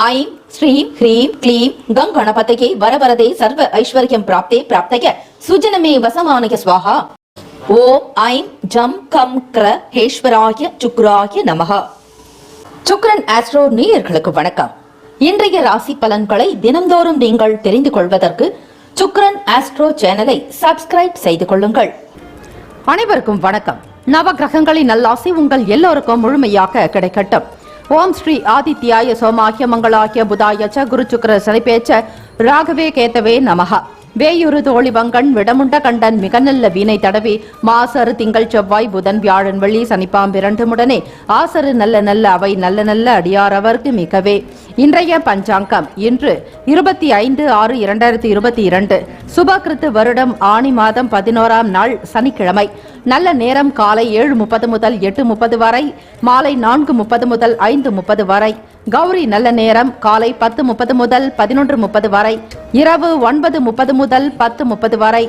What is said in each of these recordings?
ऐं श्रीं ह्रीं क्लीं गं गणपतये वरवरदे सर्व ऐश्वर्यं प्राप्ते प्राप्तय सुजनमे वसमानय स्वाहा। ஓம் ஐம் ஜம் கம் கிர ஹேஸ்வராய சுக்ராய நமஹ. சுக்ரன் ஆஸ்ட்ரோ நேயர்களுக்கு வணக்கம். இன்றைய ராசி பலன்களை தினந்தோறும் நீங்கள் தெரிந்து கொள்வதற்கு சுக்ரன் ஆஸ்ட்ரோ சேனலை சப்ஸ்கிரைப் செய்து கொள்ளுங்கள். அனைவருக்கும் வணக்கம். நவ கிரகங்களின் நல்லாசி உங்கள் எல்லோருக்கும் முழுமையாக கிடைக்கட்டும். ஓம் ஸ்ரீ ஆதித்யாய சோமாகிய மங்களாகிய புதாய ச குரு சுக்ர சனிப்பேச்ச ராகவே கேத்தவே நமஹ. வேயுரு தோழி வங்கண் விடமுண்ட கண்டன் மிக நல்ல வீணை தடவி மாசரு திங்கள் செவ்வாய் புதன் வியாழன் வெள்ளி சனிப்பாம் இரண்டுமுடனே ஆசரு நல்ல நல்ல அவை நல்ல நல்ல அடியார் அவர்க்கு மிகவே. இன்றைய பஞ்சாங்கம் இன்று 25/6/2022 சுபகிருத்து வருடம் ஆணி மாதம் 11ஆம் நாள் சனிக்கிழமை. நல்ல நேரம் காலை 7:30 முதல் 8:30 வரை, மாலை 4:30 முதல் 5:30 வரை. கௌரி நல்ல நேரம் காலை 10:30 முதல் 11:30 வரை, இரவு 9:30 முதல் 10:30 வரை.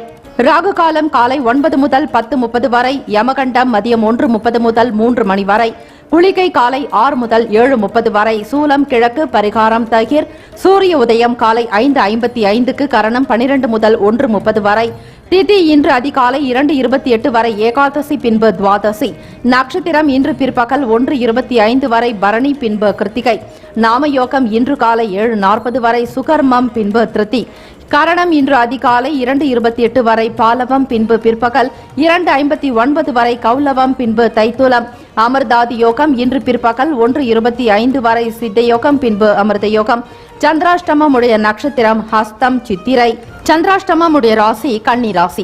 ராகு காலம் காலை 9 முதல் 10:30 வரை, யமகண்டம் மதியம் 1:30 முதல் 3 மணி வரை, குளிகை காலை 6 முதல் 7:30 வரை, சூலம் கிழக்கு, பரிகாரம் தகிர். சூரிய உதயம் காலை 5:55க்கு, கரணம் 12 முதல் 1:30 வரை. திதி இன்று அதிகாலை 2:28 வரை, ஏகாதசி பின்பு துவாதசி. நட்சத்திரம் இன்று பிற்பகல் 1:25 வரை, பரணி பின்பு கிருத்திகை. நாமயோகம் இன்று காலை 7:40 வரை, சுகர்மம் பின்பு திருத்தி. கரணம் இன்று அதிகாலை 2:28 வரை, பாலவம் பின்பு பிற்பகல் 2:59 வரை, கௌலவம் பின்பு தைத்துலம். அமிர்தாதி யோகம் இன்று பிற்பகல் 1:25 வரை, சித்த யோகம் பின்பு அமிர்த யோகம். சந்திராஷ்டமம் உடைய நட்சத்திரம் ஹஸ்தம் சித்திரை. சந்திராஷ்டமம் உடைய ராசி கன்னி ராசி.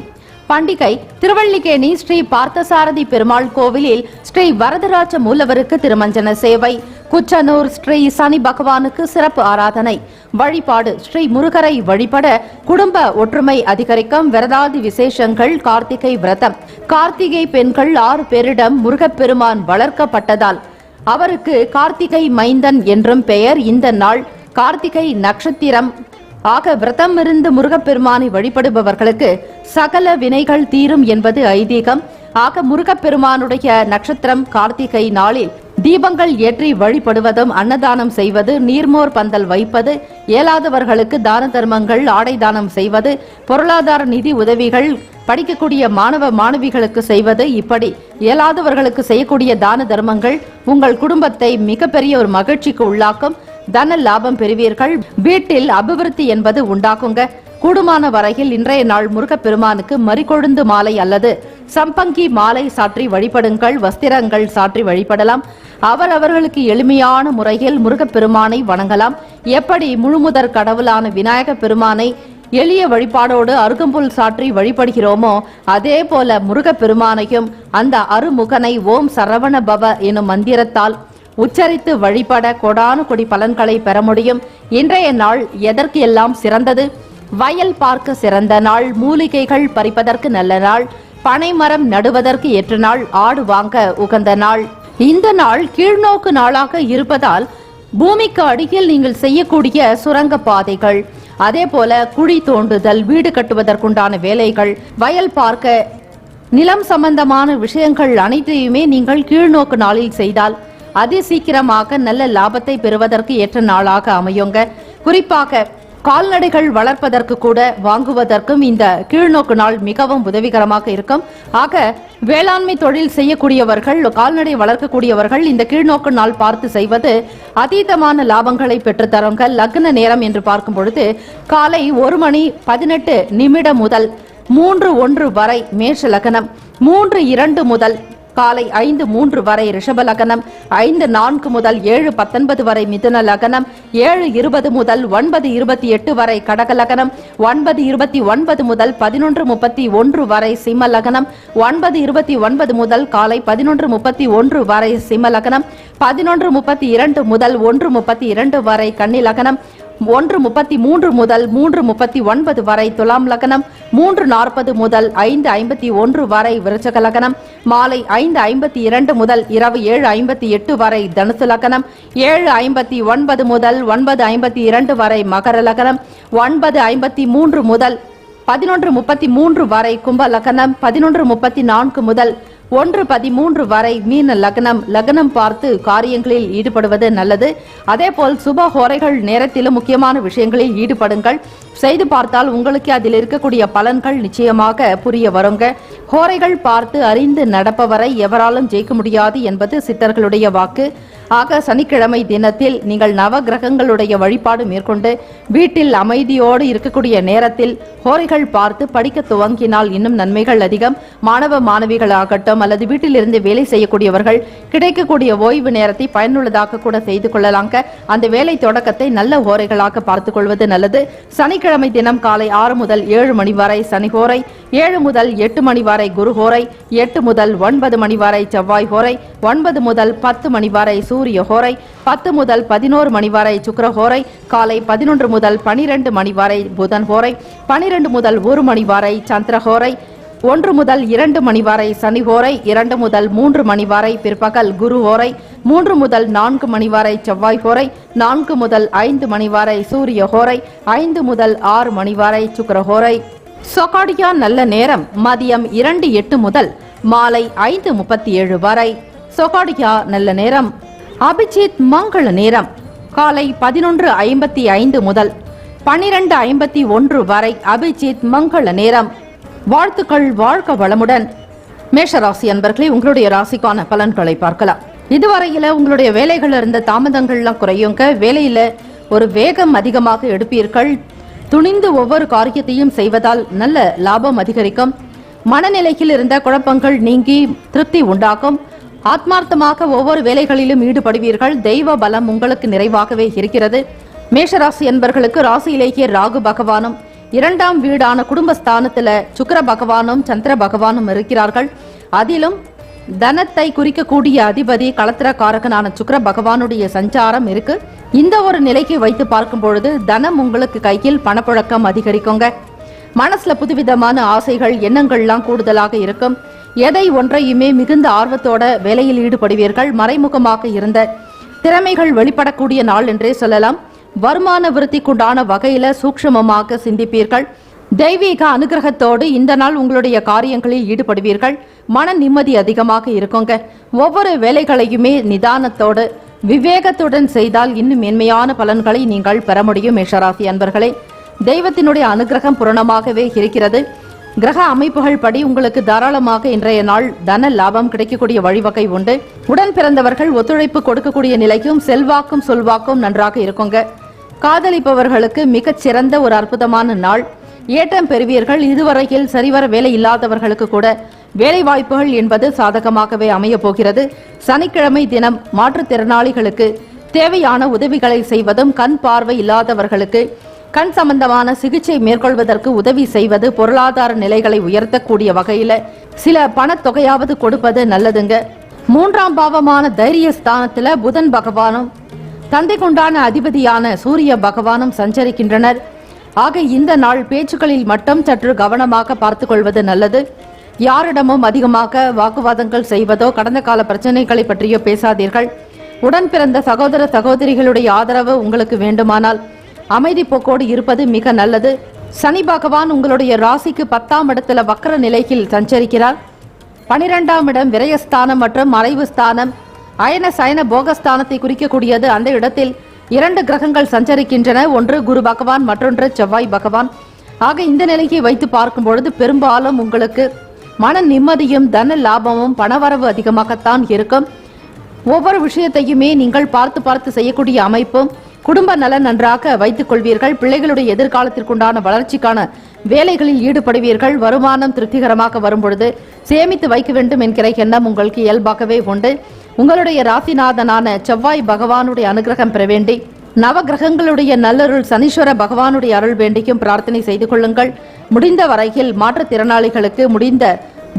பண்டிகை திருவள்ளிக்கேணி ஸ்ரீ பார்த்தசாரதி பெருமாள் கோவிலில் ஸ்ரீ வரதராஜ மூலவருக்கு திருமஞ்சன சேவை. குச்சனூர் ஸ்ரீ சனி பகவானுக்கு சிறப்பு ஆராதனை. வழிபாடு ஸ்ரீ முருகரை வழிபட குடும்ப ஒற்றுமை அதிகரிக்கும். விரதாதி விசேஷங்கள் கார்த்திகை விரதம். கார்த்திகை பெண்கள் 6 பேரிடம் முருகப்பெருமான் வளர்க்கப்பட்டதால் அவருக்கு கார்த்திகை மைந்தன் என்றும் பெயர். இந்த நாள் கார்த்திகை நட்சத்திரம் ஆக விரதம் இருந்து முருகப்பெருமானை வழிபடுபவர்களுக்கு சகல வினைகள் தீரும் என்பது ஐதீகம். ஆக முருகப்பெருமானுடைய நட்சத்திரம் கார்த்திகை நாளில் தீபங்கள் ஏற்றி வழிபடுவதும், அன்னதானம் செய்வது, நீர்மோர் பந்தல் வைப்பது, இயலாதவர்களுக்கு தான தர்மங்கள், ஆடை தானம் செய்வது, பொருளாதார நிதி உதவிகள் படிக்கக்கூடிய மாணவ மாணவிகளுக்கு செய்வது, இப்படி இயலாதவர்களுக்கு செய்யக்கூடிய தான தர்மங்கள் உங்கள் குடும்பத்தை மிகப்பெரிய ஒரு மகிழ்ச்சிக்கு உள்ளாக்கும். தன லாபம் பெறுவீர்கள். வீட்டில் அபிவிருத்தி என்பது உண்டாக்குங்க. கூடுமான வரையில் இன்றைய நாள் முருகப்பெருமானுக்கு மறிகொழுந்து மாலை அல்லது சம்பங்கி மாலை சாற்றி வழிபடுங்கள். வஸ்திரங்கள் சாற்றி வழிபடலாம். அவர்களுக்கு எளிமையான முறையில் முருகப்பெருமானை வணங்கலாம். எப்படி முழுமுதற் கடவுளான விநாயக பெருமானை எளிய வழிபாடோடு அருகம்புல் சாற்றி வழிபடுகிறோமோ அதே போல முருகப்பெருமானையும் அந்த அருமுகனை ஓம் சரவண பவ எனும் மந்திரத்தால் உச்சரித்து வழிபட கொடானு கொடி பலன்களை பெற முடியும். இன்றைய நாள் எதற்கு எல்லாம் சிறந்தது? வயல் பார்க்க சிறந்த நாள், மூலிகைகள் பறிப்பதற்கு நல்ல நாள், பனைமரம் நடுவதற்கு ஏற்ற நாள், ஆடு வாங்க உகந்த நாள். இந்த நாள் கீழ்நோக்கு நாளாக இருப்பதால் பூமிக்கு அடியில் நீங்கள் செய்யக்கூடிய சுரங்க பாதைகள், அதே போல குழி தோண்டுதல், வீடு கட்டுவதற்குண்டான வேலைகள், வயல் பார்க்க, நிலம் சம்பந்தமான விஷயங்கள் அனைத்தையுமே நீங்கள் கீழ்நோக்கு நாளில் செய்தால் அதி சீக்கிரமாக நல்ல லாபத்தை பெறுவதற்கு ஏற்ற நாளாக அமையுங்க. குறிப்பாக கால்நடைகள் வளர்ப்பதற்கு கூட வாங்குவதற்கும் இந்த கீழ்நோக்கு நாள் மிகவும் உதவிகரமாக இருக்கும். ஆக வேளாண்மை தொழில் செய்யக்கூடியவர்கள், கால்நடை வளர்க்கக்கூடியவர்கள் இந்த கீழ்நோக்கு நாள் பார்த்து செய்வது அதீதமான லாபங்களை பெற்றுத்தருங்க. லக்ன நேரம் என்று பார்க்கும் பொழுது காலை 1:18 முதல் 3:01 வரை மேஷ லக்னம், 3:02 முதல் காலை 5:03 வரை ரிஷப லக்னம், 5:04 முதல் 7:19 வரை மிதுன லக்னம், 7:20 முதல் 9:28 வரை கடக லக்னம், 9:29 முதல் 11:31 வரை சிம்ம லக்னம், 9:29 முதல் காலை 11:31 வரை சிம்ம லக்னம், 11:32 முதல் 1:32 வரை கன்னி லக்னம், 1:33 முதல் 3:39 வரை துலாம் லக்னம், 3:40 முதல் 5:51 வரை விருச்சக லக்னம், மாலை 5:52 முதல் இரவு 7:58 வரை தனுசு லக்னம், 7:59 முதல் 9:52 வரை மகர லக்னம், 9:53 முதல் 11:33 வரை கும்ப லக்னம், 11:34 முதல் 1:13 வரை மீன லக்னம் பார்த்து காரியங்களில் ஈடுபடுவது நல்லது. அதேபோல் சுப ஹோரைகள் நேரத்திலும் முக்கியமான விஷயங்களில் ஈடுபடுங்கள். செய்து பார்த்தால் உங்களுக்கு அதில் இருக்கக்கூடிய பலன்கள் நிச்சயமாக புரிய வருங்க. ஹோரைகள் பார்த்து அறிந்து நடப்பவரை எவராலும் ஜெயிக்க முடியாது என்பது சித்தர்களுடைய வாக்கு. ஆக சனிக்கிழமை தினத்தில் நீங்கள் நவகிரகங்களுடைய வழிபாடு மேற்கொண்டு வீட்டில் அமைதியோடு இருக்கக்கூடிய நேரத்தில் ஹோரைகள் பார்த்து படிக்க துவங்கினால் இன்னும் நன்மைகள் அதிகம். மாணவ மாணவிகளாகட்டும் அல்லது வீட்டில் இருந்து வேலை செய்யக்கூடியவர்கள் கிடைக்கக்கூடிய ஓய்வு நேரத்தை பயனுள்ளதாக கூட செய்து கொள்ளலாங்க. அந்த வேலை தொடக்கத்தை நல்ல ஹோரைகளாக பார்த்துக் கொள்வது நல்லது. சனிக்கிழமை தினம் காலை 6 முதல் 7 மணி வரை சனி ஹோரை, 7 முதல் 8 மணி வரை குரு ஹோரை, 8 முதல் 9 மணி வரை செவ்வாய் ஹோரை, 9 முதல் 10 மணி வரை சூரிய ஹோரை, 10 முதல் 11 மணி வரை சுக்கிர ஹோரை, காலை 11 முதல் 12 மணி வரை புதன் ஹோரை, 12 முதல் 1 மணி வரை சந்திர ஹோரை, 1 முதல் 2 மணி வரை சனி ஹோரை, 2 முதல் 3 மணி வரை பிற்பகல் குரு ஹோரை, 3 முதல் 4 மணி வரை செவ்வாய் ஹோரை, 4 முதல் 5 மணி வரை சூரிய ஹோரை, 5 முதல் 6 மணி வரை சுக்கிர ஹோரை. சொகாடியா நல்ல நேரம் மதியம் 2:08 முதல் மாலை 5:37 வரை. சொகாடியா நல்ல நேரம். அபிஜித் மங்கள நேரம் காலை 11:55 முதல் 12:51 வரை அபிஜித் மங்கள நேரம். வாழ்த்துக்கள், வாழ்க வளமுடன். மேஷராசி அன்பர்களே, உங்களுடைய ராசிக்கான பலன்களை பார்க்கலாம். இதுவரையில உங்களுடைய வேலைகள் இருந்த தாமதங்கள்லாம் குறையுங்க. வேலையில ஒரு வேகம் அதிகமாக எடுப்பீர்கள். துணிந்து ஒவ்வொரு காரியத்தையும் செய்வதால் நல்ல லாபம் அதிகரிக்கும். மனநிலையில் இருந்த குழப்பங்கள் நீங்கி திருப்தி உண்டாகும். ஆத்மார்த்தமாக ஒவ்வொரு வேலைகளிலும் ஈடுபடுவீர்கள். தெய்வ பலம் உங்களுக்கு நிறைவாகவே இருக்கிறது. மேஷராசி என்பர்களுக்கு ராசியிலேயே ராகு பகவானும் 2ஆம் வீடான குடும்பஸ்தானத்துல சுக்கிர பகவானும் சந்திர பகவானும் இருக்கிறார்கள். அதிலும் தனத்தை குறிக்கக்கூடிய அதிபதி களத்திரக்காரகனான சுக்கிர பகவானுடைய சஞ்சாரம் இருக்கு. இந்த ஒரு நிலைக்கு வைத்து பார்க்கும் பொழுது தனம் உங்களுக்கு கையில் பணப்புழக்கம் அதிகரிக்குங்க. மனசுல புதுவிதமான ஆசைகள் எண்ணங்கள்லாம் கூடுதலாக இருக்கும். எதை ஒன்றையுமே மிகுந்த ஆர்வத்தோட வேலையில் ஈடுபடுவீர்கள். மறைமுகமாக இருந்த திறமைகள் வெளிப்படக்கூடிய நாள் என்றே சொல்லலாம். வருமான விருத்திக்குண்டான வகையில சூக்ஷ்மமாக சிந்திப்பீர்கள். தெய்வீக அனுகிரகத்தோடு இந்த நாள் உங்களுடைய காரியங்களில் ஈடுபடுவீர்கள். மன நிம்மதி அதிகமாக இருக்குங்க. ஒவ்வொரு வேலைகளையுமே நிதானத்தோடு விவேகத்துடன் செய்தால் இன்னும் மென்மையான பலன்களை நீங்கள் பெற முடியும். மேஷராசி அன்பர்களே, தெய்வத்தினுடைய அனுகிரகம் பூரணமாகவே இருக்கிறது. கிரக அமைப்புகள் படி உங்களுக்கு தாராளமாக இன்றைய நாள் தன லாபம் கிடைக்கக்கூடிய வழிவகை உண்டு. உடன் பிறந்தவர்கள் ஒத்துழைப்பு கொடுக்கக்கூடிய நிலைக்கும் செல்வாக்கும் சொல்வாக்கும் நன்றாக இருக்குங்க. காதலிப்பவர்களுக்கு மிகச் சிறந்த ஒரு அற்புதமான நாள். ஏற்றம் பெறுவீர்கள். இதுவரையில் சரிவர வேலை இல்லாதவர்களுக்கு கூட வேலை வாய்ப்புகள் என்பது சாதகமாகவே அமைய போகிறது. சனிக்கிழமை தினம் மாற்றுத்திறனாளிகளுக்கு தேவையான உதவிகளை செய்வதும், கண் பார்வை இல்லாதவர்களுக்கு கண் சம்பந்தமான சிகிச்சை மேற்கொள்வதற்கு உதவி செய்வது, பொருளாதார நிலைகளை உயர்த்தக்கூடிய வகையில சில பணத்தொகையாவது கொடுப்பது நல்லதுங்க. 3ஆம் பாவமான தைரிய ஸ்தானத்துல புதன் பகவானும் தந்தைக்குண்டான அதிபதியான சூரிய பகவானும் சஞ்சரிக்கின்றனர். ஆக இந்த நாள் பேச்சுக்களில் மட்டும் சற்று கவனமாக பார்த்துக் கொள்வது நல்லது. யாரிடமும் அதிகமாக வாக்குவாதங்கள் செய்வதோ கடந்த கால பிரச்சனைகளை பற்றியோ பேசாதீர்கள். உடன் பிறந்த சகோதர சகோதரிகளுடைய ஆதரவு உங்களுக்கு வேண்டுமானால் அமைதி போக்கோடு இருப்பது மிக நல்லது. சனி பகவான் உங்களுடைய ராசிக்கு 10ஆம் இடத்துல வக்ர நிலையில் சஞ்சரிக்கிறார். 12ஆம் இடம் விரயஸ்தானம் மற்றும் மறைவு ஸ்தானம், அயன சயன போகஸ்தானத்தை குறிக்கக்கூடியது. அந்த இடத்தில் 2 கிரகங்கள் சஞ்சரிக்கின்றன. ஒன்று குரு பகவான், மற்றொன்று செவ்வாய் பகவான். ஆக இந்த நிலையை வைத்து பார்க்கும் பொழுது பெரும்பாலும் உங்களுக்கு மன நிம்மதியும் தன லாபமும் பணவரவு அதிகமாகத்தான் இருக்கும். ஒவ்வொரு விஷயத்தையுமே நீங்கள் பார்த்து செய்யக்கூடிய அமைப்பும் குடும்ப நலன் நன்றாக வைத்துக் கொள்வீர்கள். பிள்ளைகளுடைய எதிர்காலத்திற்குண்டான வளர்ச்சிக்கான வேலைகளில் ஈடுபடுவீர்கள். வருமானம் திருப்திகரமாக வரும்பொழுது சேமித்து வைக்க வேண்டும் என்கிற எண்ணம் உங்களுக்கு இயல்பாகவே உண்டு. உங்களுடைய ராசிநாதனான செவ்வாய் பகவானுடைய அனுகிரகம் பெற வேண்டி நவகிரகங்களுடைய நல்லருள் சனீஸ்வர பகவானுடைய அருள் வேண்டியும் பிரார்த்தனை செய்து கொள்ளுங்கள். முடிந்த வரையில் மாற்றுத்திறனாளிகளுக்கு முடிந்த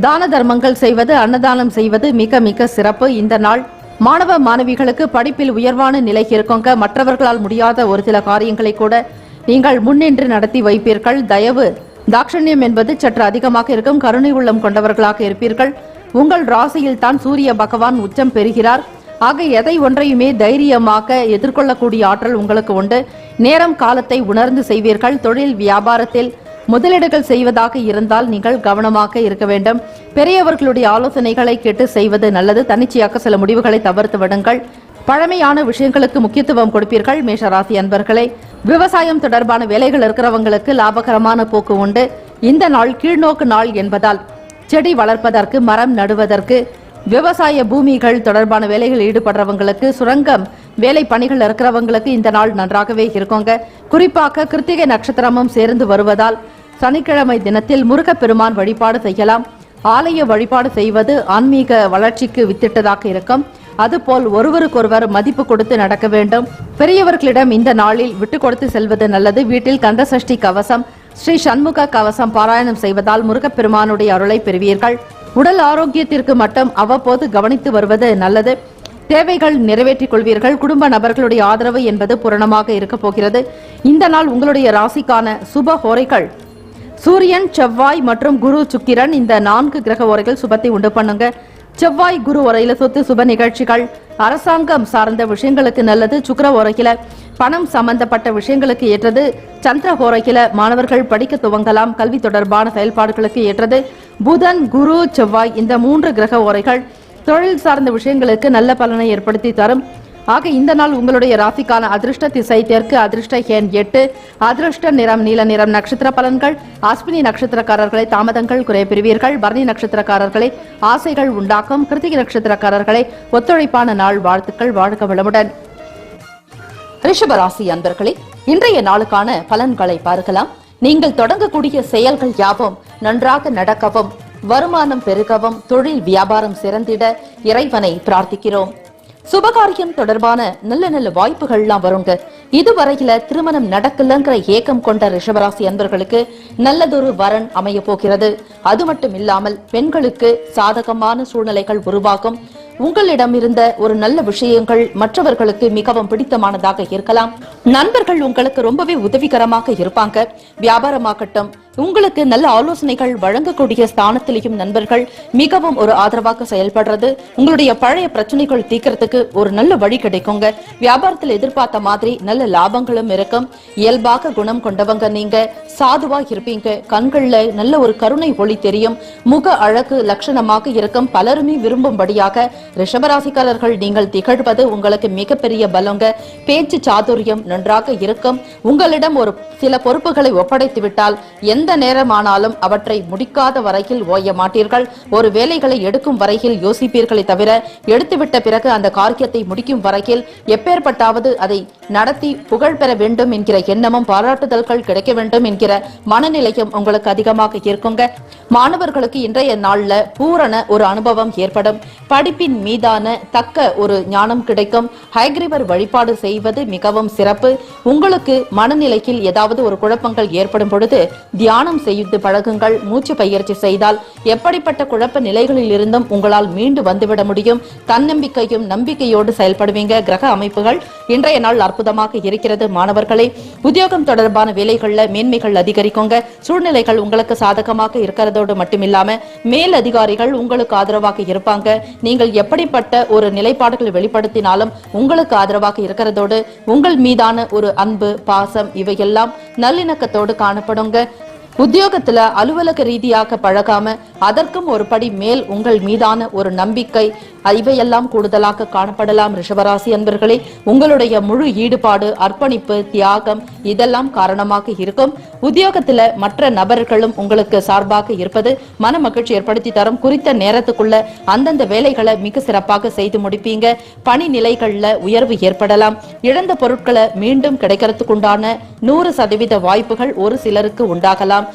தான தர்மங்கள் செய்வது, அன்னதானம் செய்வது மிக மிக சிறப்பு. இந்த நாள் மாணவ மாணவிகளுக்கு படிப்பில் உயர்வான நிலை இருக்குங்க. மற்றவர்களால் முடியாத ஒரு சில காரியங்களை கூட நீங்கள் முன்னின்று நடத்தி வைப்பீர்கள். தயவு தாட்சண்யம் என்பது சற்று அதிகமாக இருக்கும். கருணை உள்ளம் கொண்டவர்களாக இருப்பீர்கள். உங்கள் ராசியில் தான் சூரிய பகவான் உச்சம் பெறுகிறார். ஆக எதை ஒன்றையுமே தைரியமாக எதிர்கொள்ளக்கூடிய ஆற்றல் உங்களுக்கு உண்டு. நேரம் காலத்தை உணர்ந்து செய்வீர்கள். தொழில் வியாபாரத்தில் முதலீடுகள் செய்வதாக இருந்தால் நீங்கள் கவனமாக இருக்க வேண்டும். பெரியவர்களுடைய ஆலோசனைகளை கேட்டு செய்வது நல்லது. தன்னிச்சையாக சில முடிவுகளை தவிர்த்து விடுங்கள். பழமையான விஷயங்களுக்கு முக்கியத்துவம் கொடுப்பீர்கள். மேஷராசி அன்பர்களே, விவசாயம் தொடர்பான வேலைகள் இருக்கிறவங்களுக்கு லாபகரமான போக்கு உண்டு. இந்த நாள் கீழ்நோக்கு நாள் என்பதால் செடி வளர்ப்பதற்கு, மரம் நடுவதற்கு, விவசாய பூமிகள் தொடர்பான வேலைகள் ஈடுபடுறவங்களுக்கு, சுரங்கம் வேலை பணிகள் இருக்கிறவங்களுக்கு இந்த நாள் நன்றாகவே இருக்குங்க. குறிப்பாக கிருத்திகை நட்சத்திரமும் சேர்ந்து வருவதால் சனிக்கிழமை தினத்தில் முருகப்பெருமான் வழிபாடு செய்யலாம். ஆலய வழிபாடு செய்வது ஆன்மீக வளர்ச்சிக்கு வித்திட்டதாக இருக்கும். அதுபோல் ஒருவருக்கொருவர் மதிப்பு கொடுத்து நடக்க வேண்டும். பெரியவர்களிடம் இந்த நாளில் விட்டு கொடுத்து செல்வது நல்லது. வீட்டில் கந்தசஷ்டி கவசம், ஸ்ரீ சண்முக கவசம் பாராயணம் செய்வதால் முருகப்பெருமானுடைய அருளை பெறுவீர்கள். உடல் ஆரோக்கியத்திற்கு மட்டும் அவ்வப்போது கவனித்து வருவது நல்லது. தேவைகள் நிறைவேற்றிக் கொள்வீர்கள். குடும்ப நபர்களுடைய ஆதரவு என்பது பூரணமாக இருக்க போகிறது. இந்த நாள் உங்களுடைய ராசிக்கான சுப ஹோரைகள் சூரியன், செவ்வாய் மற்றும் குரு, சுக்கிரன் இந்த 4 கிரக ஓரைகள் சுபத்தை உண்டு பண்ணுங்க. செவ்வாய் குரு ஓரையில சொத்து சுப நிகழ்ச்சிகள், அரசாங்கம் சார்ந்த விஷயங்களுக்கு நல்லது. சுக்கிர ஓரையில பணம் சம்பந்தப்பட்ட விஷயங்களுக்கு ஏற்றது. சந்திர ஓரையில மாணவர்கள் படிக்க துவங்கலாம். கல்வி தொடர்பான செயல்பாடுகளுக்கு ஏற்றது. புதன், குரு, செவ்வாய் இந்த 3 கிரக ஓரைகள் தொழில் சார்ந்த விஷயங்களுக்கு நல்ல பலனை ஏற்படுத்தி தரும். ஆக இந்த நாள் உங்களுடைய ராசிக்கான அதிர்ஷ்ட திசை தெற்கு, அதிர்ஷ்ட எண் 8, அதிர்ஷ்ட நிறம் நீல நிறம். நட்சத்திர பலன்கள்: அஸ்வினி நட்சத்திரக்காரர்களை தாமதங்கள் குறை பெறுவீர்கள். பரணி நட்சத்திரக்காரர்களை ஆசைகள் உண்டாக்கும். கிருத்திகை நட்சத்திரக்காரர்களை ஒத்துழைப்பான நாள். வாழ்த்துக்கள். வாழ்க வளமுடன். ரிஷபராசி அன்பர்களே, இன்றைய நாளுக்கான பலன்களை பார்க்கலாம். நீங்கள் தொடங்கக்கூடிய செயல்கள் யாவும் நன்றாக நடக்கவும், வருமானம் பெருகவும், தொழில் வியாபாரம் சிறந்திட இறைவனை பிரார்த்திக்கிறோம். சுபகாரியம் தொடர்பான நல்ல நல்ல வாய்ப்புகள்லாம் வருங்க. இதுவரையில திருமணம் நடக்கலங்கிற ஏக்கம் கொண்ட ரிஷபராசி அன்பர்களுக்கு நல்லதொரு வரன் அமைய போகிறது. அது மட்டும் இல்லாமல் பெண்களுக்கு சாதகமான சூழ்நிலைகள் உருவாகும். உங்களிடம் இருந்த ஒரு நல்ல விஷயங்கள் மற்றவர்களுக்கு மிகவும் பிடித்தமானதாக இருக்கலாம். நண்பர்கள் உங்களுக்கு ரொம்பவே உதவிகரமாக இருப்பாங்க. வியாபாரமாகட்டும், உங்களுக்கு நல்ல ஆலோசனைகள் வழங்கக்கூடிய ஸ்தானத்திலையும் நண்பர்கள் மிகவும் ஒரு ஆதரவாக செயல்படுறது. உங்களுடைய பழைய பிரச்சனைகள் தீர்க்கறதுக்கு ஒரு நல்ல வழி கிடைக்குங்க. வியாபாரத்தில் எதிர்பார்த்த மாதிரி நல்ல லாபங்களும் இருக்கும். இயல்பாக குணம் கொண்டவங்க நீங்க. சாதுவா இருப்பீங்க. கண்கள்ல நல்ல ஒரு கருணை ஒளி தெரியும். முக அழகு லட்சணமாக இருக்கும். பலருமே விரும்பும்படியாக ரிஷபராசிக்காரர்கள் நீங்கள் திகழ்வது உங்களுக்கு மிகப்பெரிய பலங்க. பேச்சு சாதுரியம் நன்றாக இருக்கும். உங்களிடம் ஒரு சில பொறுப்புகளை ஒப்படைத்து விட்டால் எந்த நேரமானாலும் அவற்றை முடிக்காத வரையில் ஓய மாட்டீர்கள். ஒரு வேலைகளை எடுக்கும் வரையில் யோசிப்பீர்களை தவிர எடுத்துவிட்ட பிறகு அந்த காரியத்தை முடிக்கும் வரையில் எப்பேற்பட்டாவது அதை நடத்தி புகழ் பெற வேண்டும் என்கிற எண்ணமும், பாராட்டுதல்கள் கிடைக்க வேண்டும் என்கிற மனநிலையும் உங்களுக்கு அதிகமாக இருக்குங்க. மாணவர்களுக்கு இன்றைய நாள்ல பூரண ஒரு அனுபவம் ஏற்படும். படிப்பின் மீதான தக்க ஒரு ஞானம் கிடைக்கும். ஹைகிரீவர் வழிபாடு செய்வது மிகவும் சிறப்பு. உங்களுக்கு மனநிலையில் ஏதாவது ஒரு குழப்பங்கள் ஏற்படும் பொழுது தியானம் செய்து பழகுங்கள். மூச்சு பயிற்சி செய்தால் எப்படிப்பட்ட குழப்ப நிலைகளில் இருந்தும் உங்களால் மீண்டு வந்துவிட முடியும். தன்னம்பிக்கையும் நம்பிக்கையோடு செயல்படுவீங்க. கிரக அமைப்புகள் இன்றைய நாள் அற்புதமாக இருக்கிறது. மாணவர்களே, உத்தியோகம் தொடர்பான வேலைகள்ல மேன்மைகள் அதிகரிக்குங்க. சூழ்நிலைகள் உங்களுக்கு சாதகமாக இருக்கிறதோடு மட்டுமில்லாம மேல் அதிகாரிகள் உங்களுக்கு ஆதரவாக இருப்பாங்க. நீங்கள் எப்படிப்பட்ட ஒரு நிலைப்பாடுகளை வெளிப்படுத்தினாலும் உங்களுக்கு ஆதரவாக இருக்கிறதோடு உங்கள் மீதான ஒரு அன்பு, பாசம் இவையெல்லாம் நல்லிணக்கத்தோடு காணப்படுங்க. உத்தியோகத்துல அலுவலக ரீதியாக பழகாம அதற்கும் ஒரு படி மேல் உங்கள் மீதான ஒரு நம்பிக்கை இவையெல்லாம் கூடுதலாக காணப்படலாம். ரிஷபராசி அன்பர்களே, உங்களுடைய முழு ஈடுபாடு, அர்ப்பணிப்பு, தியாகம் இதெல்லாம் காரணமாக இருக்கும். உத்தியோகத்துல மற்ற நபர்களும் உங்களுக்கு சார்பாக இருப்பது மன மகிழ்ச்சி ஏற்படுத்தி தரும். குறித்த நேரத்துக்குள்ள அந்தந்த வேலைகளை மிக சிறப்பாக செய்து முடிப்பீங்க. பணி நிலைகள்ல உயர்வு ஏற்படலாம். இழந்த பொருட்களை மீண்டும் கிடைக்கிறதுக்குண்டான 100% வாய்ப்புகள் ஒரு சிலருக்கு உண்டாகலாம்.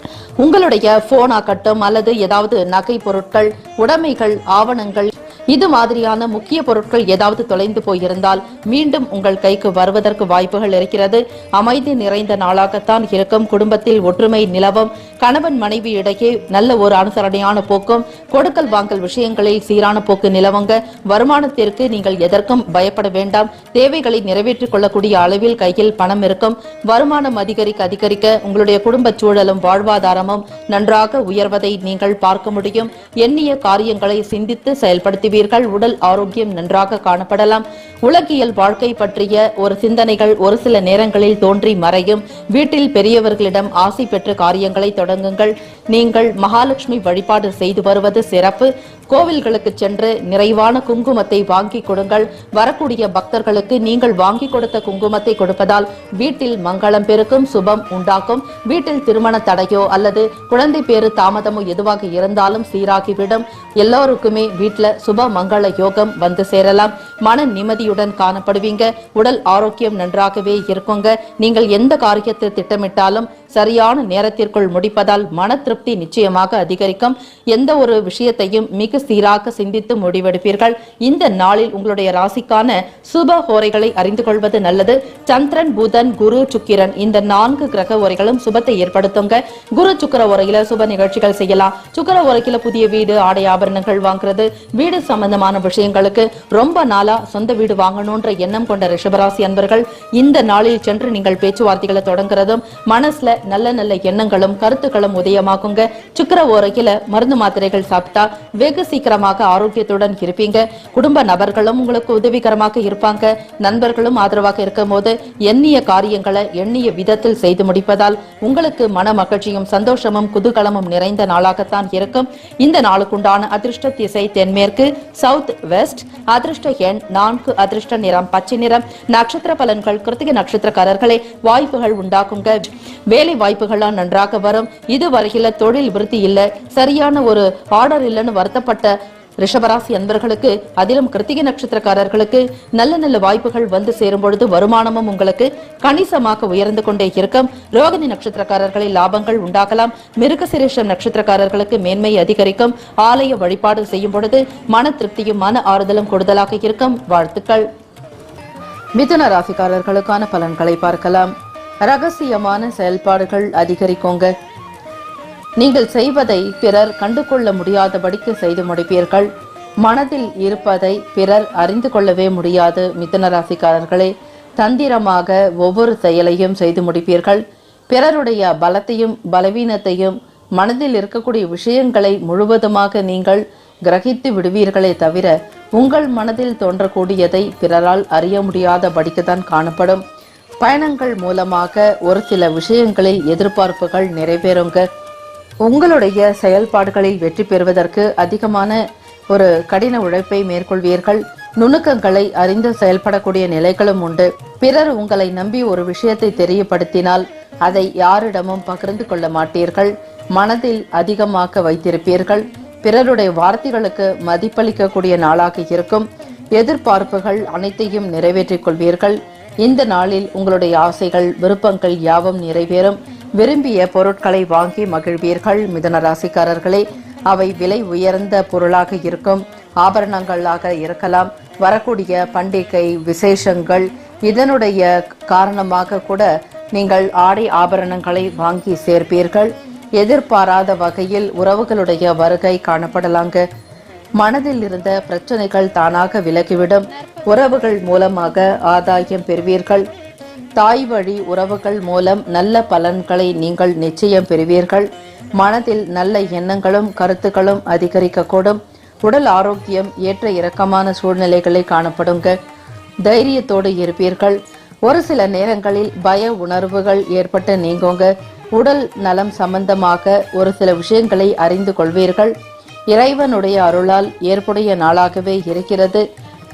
உங்களுடைய போன் ஆகட்டும் அல்லது ஏதாவது நகை பொருட்கள், உடைமைகள், ஆவணங்கள் இது மாதிரியான முக்கிய பொருட்கள் ஏதாவது தொலைந்து போயிருந்தால் மீண்டும் உங்கள் கைக்கு வருவதற்கு வாய்ப்புகள் இருக்கிறது. அமைதி நிறைந்த நாளாகத்தான் இருக்கும். குடும்பத்தில் ஒற்றுமை நிலவும். கணவன் மனைவி இடையே நல்ல ஒரு அனுசரணையான போக்கும், கொடுக்கல் வாங்கல் விஷயங்களில் சீரான போக்கு நிலவுங்க. வருமானத்திற்கு நீங்கள் எதற்கும் பயப்பட வேண்டாம். தேவைகளை நிறைவேற்றிக் கொள்ளக்கூடிய அளவில் கையில் பணம் இருக்கும். வருமானம் அதிகரிக்க உங்களுடைய குடும்ப சூழலும் வாழ்வாதாரமும் நன்றாக உயர்வதை நீங்கள் பார்க்க முடியும். எண்ணிய காரியங்களை சிந்தித்து செயல்படுத்தி உடல் ஆரோக்கியம் நன்றாக காணப்படலாம். உலகியல் வாழ்க்கை பற்றிய ஒரு சிந்தனைகள் ஒரு சில நேரங்களில் தோன்றி மறையும். வீட்டில் பெரியவர்களிடம் ஆசை பெற்ற காரியங்களை தொடங்குங்கள். நீங்கள் மகாலட்சுமி வழிபாடு செய்து வருவது சிறப்பு. கோவில்களுக்கு சென்று நிறைவான குங்குமத்தை வாங்கி கொடுங்கள். வரக்கூடிய பக்தர்களுக்கு நீங்கள் வாங்கி கொடுத்த குங்குமத்தை கொடுப்பதால் வீட்டில் மங்களம் பெருக்கும், சுபம் உண்டாக்கும். வீட்டில் திருமண தடையோ அல்லது குழந்தை பேறு தாமதமோ எதுவாக இருந்தாலும் சீராகிவிடும். எல்லோருக்குமே வீட்டில் சுப மங்கள யோகம் வந்து சேரலாம். மன நிம்மதியுடன் காணப்படுவீங்க. உடல் ஆரோக்கியம் நன்றாகவே இருக்குங்க. நீங்கள் எந்த காரியத்தை திட்டமிட்டாலும் சரியான நேரத்திற்குள் முடிப்பதால் மன திருப்தி நிச்சயமாக அதிகரிக்கும். எந்த ஒரு விஷயத்தையும் மிக சீராக சிந்தித்து முடிவெடுப்பீர்கள். இந்த நாளில் உங்களுடைய ராசிக்கான சுப ஹோரைகளை அறிந்து கொள்வது நல்லது. சந்திரன், புதன், குரு, சுக்கிரன் இந்த 4 கிரக உரைகளும் சுபத்தை ஏற்படுத்துங்க. குரு சுக்கிர உரையில சுப நிகழ்ச்சிகள் செய்யலாம். சுக்கிர உரையில புதிய வீடு, ஆடை ஆபரணங்கள் வாங்குறது, வீடு சம்பந்தமான விஷயங்களுக்கு ரொம்ப நாளா சொந்த வீடு வாங்கணும்ன்ற எண்ணம் கொண்ட ரிஷபராசி அன்பர்கள் இந்த நாளில் சென்று நீங்கள் பேச்சுவார்த்தைகளை தொடங்குறதும் மனசுல நல்ல நல்ல எண்ணங்களும் கருத்துக்களும் உதயமாகுங்க. சுக்கிர உரையில மருந்து மாத்திரைகள் சாப்பிட்டா வெகு சீக்கிரமாக ஆரோக்கியத்துடன் இருப்பீங்க. குடும்ப நபர்களும் உங்களுக்கு உதவிகரமாக இருப்பாங்க. நண்பர்களும் ஆதரவாக இருக்கும் போது எண்ணிய காரியங்களை எண்ணிய விதத்தில் செய்து முடிப்பதால் உங்களுக்கு மன மகிழ்ச்சியும் சந்தோஷமும் குதூகலமும் நிறைந்த நாளாகத்தான் இருக்கும். இந்த நாளுக்குண்டான அதிர்ஷ்ட திசை தென்மேற்கு, சவுத் வெஸ்ட். அதிர்ஷ்ட எண் 4, அதிர்ஷ்ட நிறம் பச்சை நிறம். நட்சத்திர பலன்கள் கிருத்திகை நட்சத்திரக்காரர்களே வாய்ப்புகள் உண்டாக்குங்க. வேலை வாய்ப்புகள்லாம் நன்றாக வரும். இதுவரையில தொழில் விருத்தி இல்ல, சரியான ஒரு ஆர்டர் இல்லைன்னு வருத்தப்பட்ட ரிஷபராசி அன்பர்களுக்கு, அதிலும் கிருத்திகை நட்சத்திரக்காரர்களுக்கு நல்ல நல்ல வாய்ப்புகள் வந்து சேரும் பொழுது வருமானமும் உங்களுக்கு கணிசமாக உயர்ந்து கொண்டே இருக்கும். ரோகிணி நட்சத்திரக்காரர்களை லாபங்கள் உண்டாகலாம். மிருகசிரேஷம் நட்சத்திரக்காரர்களுக்கு மேன்மை அதிகரிக்கும். ஆலய வழிபாடு செய்யும் பொழுது மன திருப்தியும் மன ஆறுதலும் கூடுதலாக இருக்கும். வாழ்த்துக்கள். மிதுன ராசிக்காரர்களுக்கான பலன்களை பார்க்கலாம். ரகசியமான செயல்பாடுகள் அதிகரிக்குங்க. நீங்கள் செய்வதை பிறர் கண்டுகொள்ள முடியாதபடிக்கு செய்து முடிப்பீர்கள். மனதில் இருப்பதை பிறர் அறிந்து கொள்ளவே முடியாது. மிதுன ராசிக்காரர்களே, தந்திரமாக ஒவ்வொரு செயலையும் செய்து முடிப்பீர்கள். பிறருடைய பலத்தையும் பலவீனத்தையும் மனதில் இருக்கக்கூடிய விஷயங்களை முழுவதுமாக நீங்கள் கிரகித்து விடுவீர்களே தவிர உங்கள் மனதில் தோன்றக்கூடியதை பிறரால் அறிய முடியாதபடிக்குதான் காணப்படும். பயணங்கள் மூலமாக ஒரு சில விஷயங்களில் எதிர்பார்ப்புகள் நிறைவேறுங்க. உங்களுடைய செயல்பாடுகளில் வெற்றி பெறுவதற்கு அதிகமான ஒரு கடின உழைப்பை மேற்கொள்வீர்கள். நுணுக்கங்களை அறிந்து செயல்படக்கூடிய நிலைகளும் உண்டு. பிறர் உங்களை நம்பி ஒரு விஷயத்தை தெரியப்படுத்தினால் அதை யாரிடமும் பகிர்ந்து கொள்ள மாட்டீர்கள். மனதில் அதிகமாக வைத்திருப்பீர்கள். பிறருடைய வார்த்தைகளுக்கு மதிப்பளிக்கக்கூடிய நாளாக இருக்கும். எதிர்பார்ப்புகள் அனைத்தையும் நிறைவேற்றிக் கொள்வீர்கள். இந்த நாளில் உங்களுடைய ஆசைகள் விருப்பங்கள் யாவும் நிறைவேறும். விரும்பிய பொருட்களை வாங்கி மகிழ்வீர்கள். மிதுன ராசிக்காரர்களே, அவை விலை உயர்ந்த பொருளாக இருக்கும். ஆபரணங்களாக இருக்கலாம். வரக்கூடிய பண்டிகை விசேஷங்கள் இதனுடைய காரணமாக கூட நீங்கள் ஆடை ஆபரணங்களை வாங்கி சேர்ப்பீர்கள். எதிர்பாராத வகையில் உறவுகளுடைய வருகை காணப்படலாங்க. மனதில் இருந்த பிரச்சனைகள் தானாக விலகிவிடும். உறவுகள் மூலமாக ஆதாயம் பெறுவீர்கள். தாய் வழி உறவுகள் மூலம் நல்ல பலன்களை நீங்கள் நிச்சயம் பெறுவீர்கள். மனதில் நல்ல எண்ணங்களும் கருத்துக்களும் அதிகரிக்கக்கூடும். உடல் ஆரோக்கியம் ஏற்ற இறக்கமான சூழ்நிலைகளை காணப்படுங்க. தைரியத்தோடு இருப்பீர்கள். ஒரு சில நேரங்களில் பய உணர்வுகள் ஏற்பட்டு நீங்குங்க. உடல் நலம் சம்பந்தமாக ஒரு சில விஷயங்களை அறிந்து கொள்வீர்கள். இறைவனுடைய அருளால் ஏற்புடைய நாளாகவே இருக்கிறது.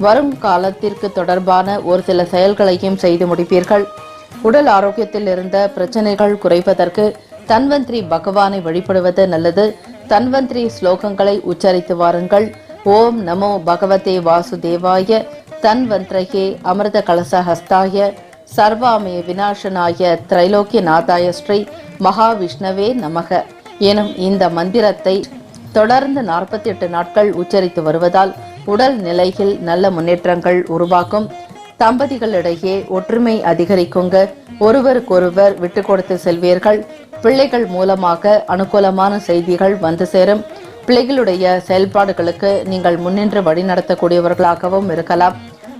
வரும் காலத்திற்கு தொடர்பான ஒரு சில செயல்களையும் செய்து முடிப்பீர்கள். உடல் ஆரோக்கியத்தில் இருந்த பிரச்சனைகள் குறைப்பதற்கு தன்வந்திரி பகவானை வழிபடுவது நல்லது. தன்வந்திரி ஸ்லோகங்களை உச்சரித்து வாருங்கள். ஓம் நமோ பகவதே வாசுதேவாய, தன்வந்திரகே அமிர்த கலச ஹஸ்தாய, சர்வாமே விநாசனாய, திரைலோக்கிய நாதாய, ஸ்ரீ மகாவிஷ்ணவே நமக எனும் இந்த மந்திரத்தை தொடர்ந்து 48 நாட்கள் உச்சரித்து வருவதால் உடல் நிலையில் நல்ல முன்னேற்றங்கள் உருவாக்கும். தம்பதிகளிடையே ஒற்றுமை அதிகரிக்குங்க. ஒருவருக்கொருவர் விட்டு கொடுத்து செல்வீர்கள். பிள்ளைகள் மூலமாக அனுகூலமான செய்திகள் வந்து சேரும். பிள்ளைகளுடைய செயல்பாடுகளுக்கு நீங்கள் முன்னின்று வழிநடத்தக்கூடியவர்களாகவும் இருக்கலாம்.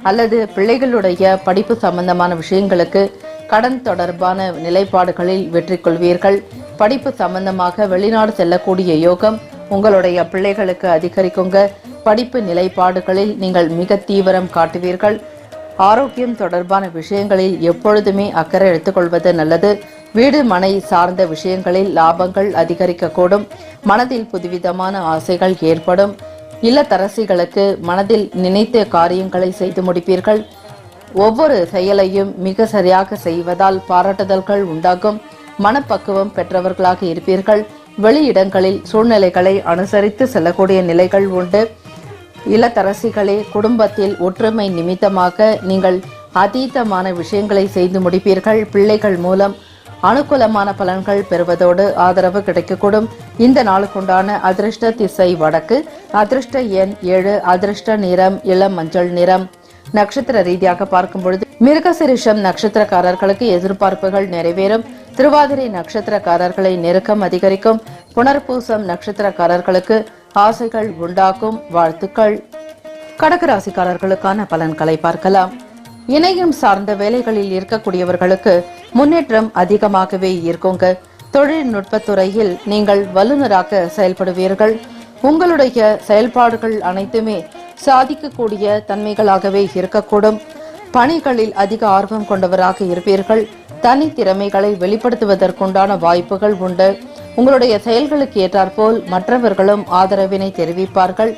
அல்லது பிள்ளைகளுடைய படிப்பு சம்பந்தமான விஷயங்களுக்கு கடன் தொடர்பான நிலைப்பாடுகளில் வெற்றி கொள்வீர்கள். படிப்பு சம்பந்தமாக வெளிநாடு செல்லக்கூடிய யோகம் உங்களுடைய பிள்ளைகளுக்கு அதிகரிக்குங்க. படிப்பு நிலைப்பாடுகளில் நீங்கள் மிக தீவிரம் காட்டுவீர்கள். ஆரோக்கியம் தொடர்பான விஷயங்களில் எப்பொழுதுமே அக்கறை எடுத்துக்கொள்வது நல்லது. வீடு மனை சார்ந்த விஷயங்களில் லாபங்கள் அதிகரிக்கக்கூடும். மனதில் புதுவிதமான ஆசைகள் ஏற்படும். இல்லத்தரசிகளுக்கு மனதில் நினைத்த காரியங்களை செய்து முடிப்பீர்கள். ஒவ்வொரு செயலையும் மிக சரியாக செய்வதால் பாராட்டுதல்கள் உண்டாகும். மனப்பக்குவம் பெற்றவர்களாக இருப்பீர்கள். வெளியிடங்களில் சூழ்நிலைகளை அனுசரித்து செல்லக்கூடிய நிலைகள் உண்டு. இல்லத்தரசிகளே, குடும்பத்தில் ஒற்றுமை நிமித்தமாக நீங்கள் அதீதமான விஷயங்களை செய்து முடிப்பீர்கள். பிள்ளைகள் மூலம் அனுகூலமான பலன்கள் பெறுவதோடு ஆதரவு கிடைக்கக்கூடும். இந்த நாளுக்குண்டான அதிர்ஷ்ட திசை வடக்கு, அதிர்ஷ்ட எண் 7, அதிர்ஷ்ட நிறம் இளம் மஞ்சள் நிறம். நட்சத்திர ரீதியாக பார்க்கும் பொழுது மிருகசிரிஷம் நட்சத்திரக்காரர்களுக்கு எதிர்பார்ப்புகள் நிறைவேறும். திருவாதிரை நட்சத்திரக்காரர்களை நெருக்கம் அதிகரிக்கும். புனர்பூசம் நட்சத்திரக்காரர்களுக்கு ஆசைகள் உண்டாக்கும். வாழ்த்துக்கள். கடகராசிக்காரர்களுக்கான பலன்களை பார்க்கலாம். இணையம் சார்ந்த வேலைகளில் இருக்கக்கூடியவர்களுக்கு முன்னேற்றம் அதிகமாகவே இருக்குங்க. தொழில்நுட்பத்துறையில் நீங்கள் வல்லுநராக செயல்படுவீர்கள். உங்களுடைய செயல்பாடுகள் அனைத்துமே சாதிக்கக்கூடிய தன்மைகளாகவே இருக்கக்கூடும். பணிகளில் அதிக ஆர்வம் கொண்டவராக இருப்பீர்கள். தனி திறமைகளை வெளிப்படுத்துவதற்குண்டான வாய்ப்புகள் உண்டு. உங்களுடைய செயல்களுக்கு ஏற்றாற்போல் மற்றவர்களும் ஆதரவினை தெரிவிப்பார்கள்.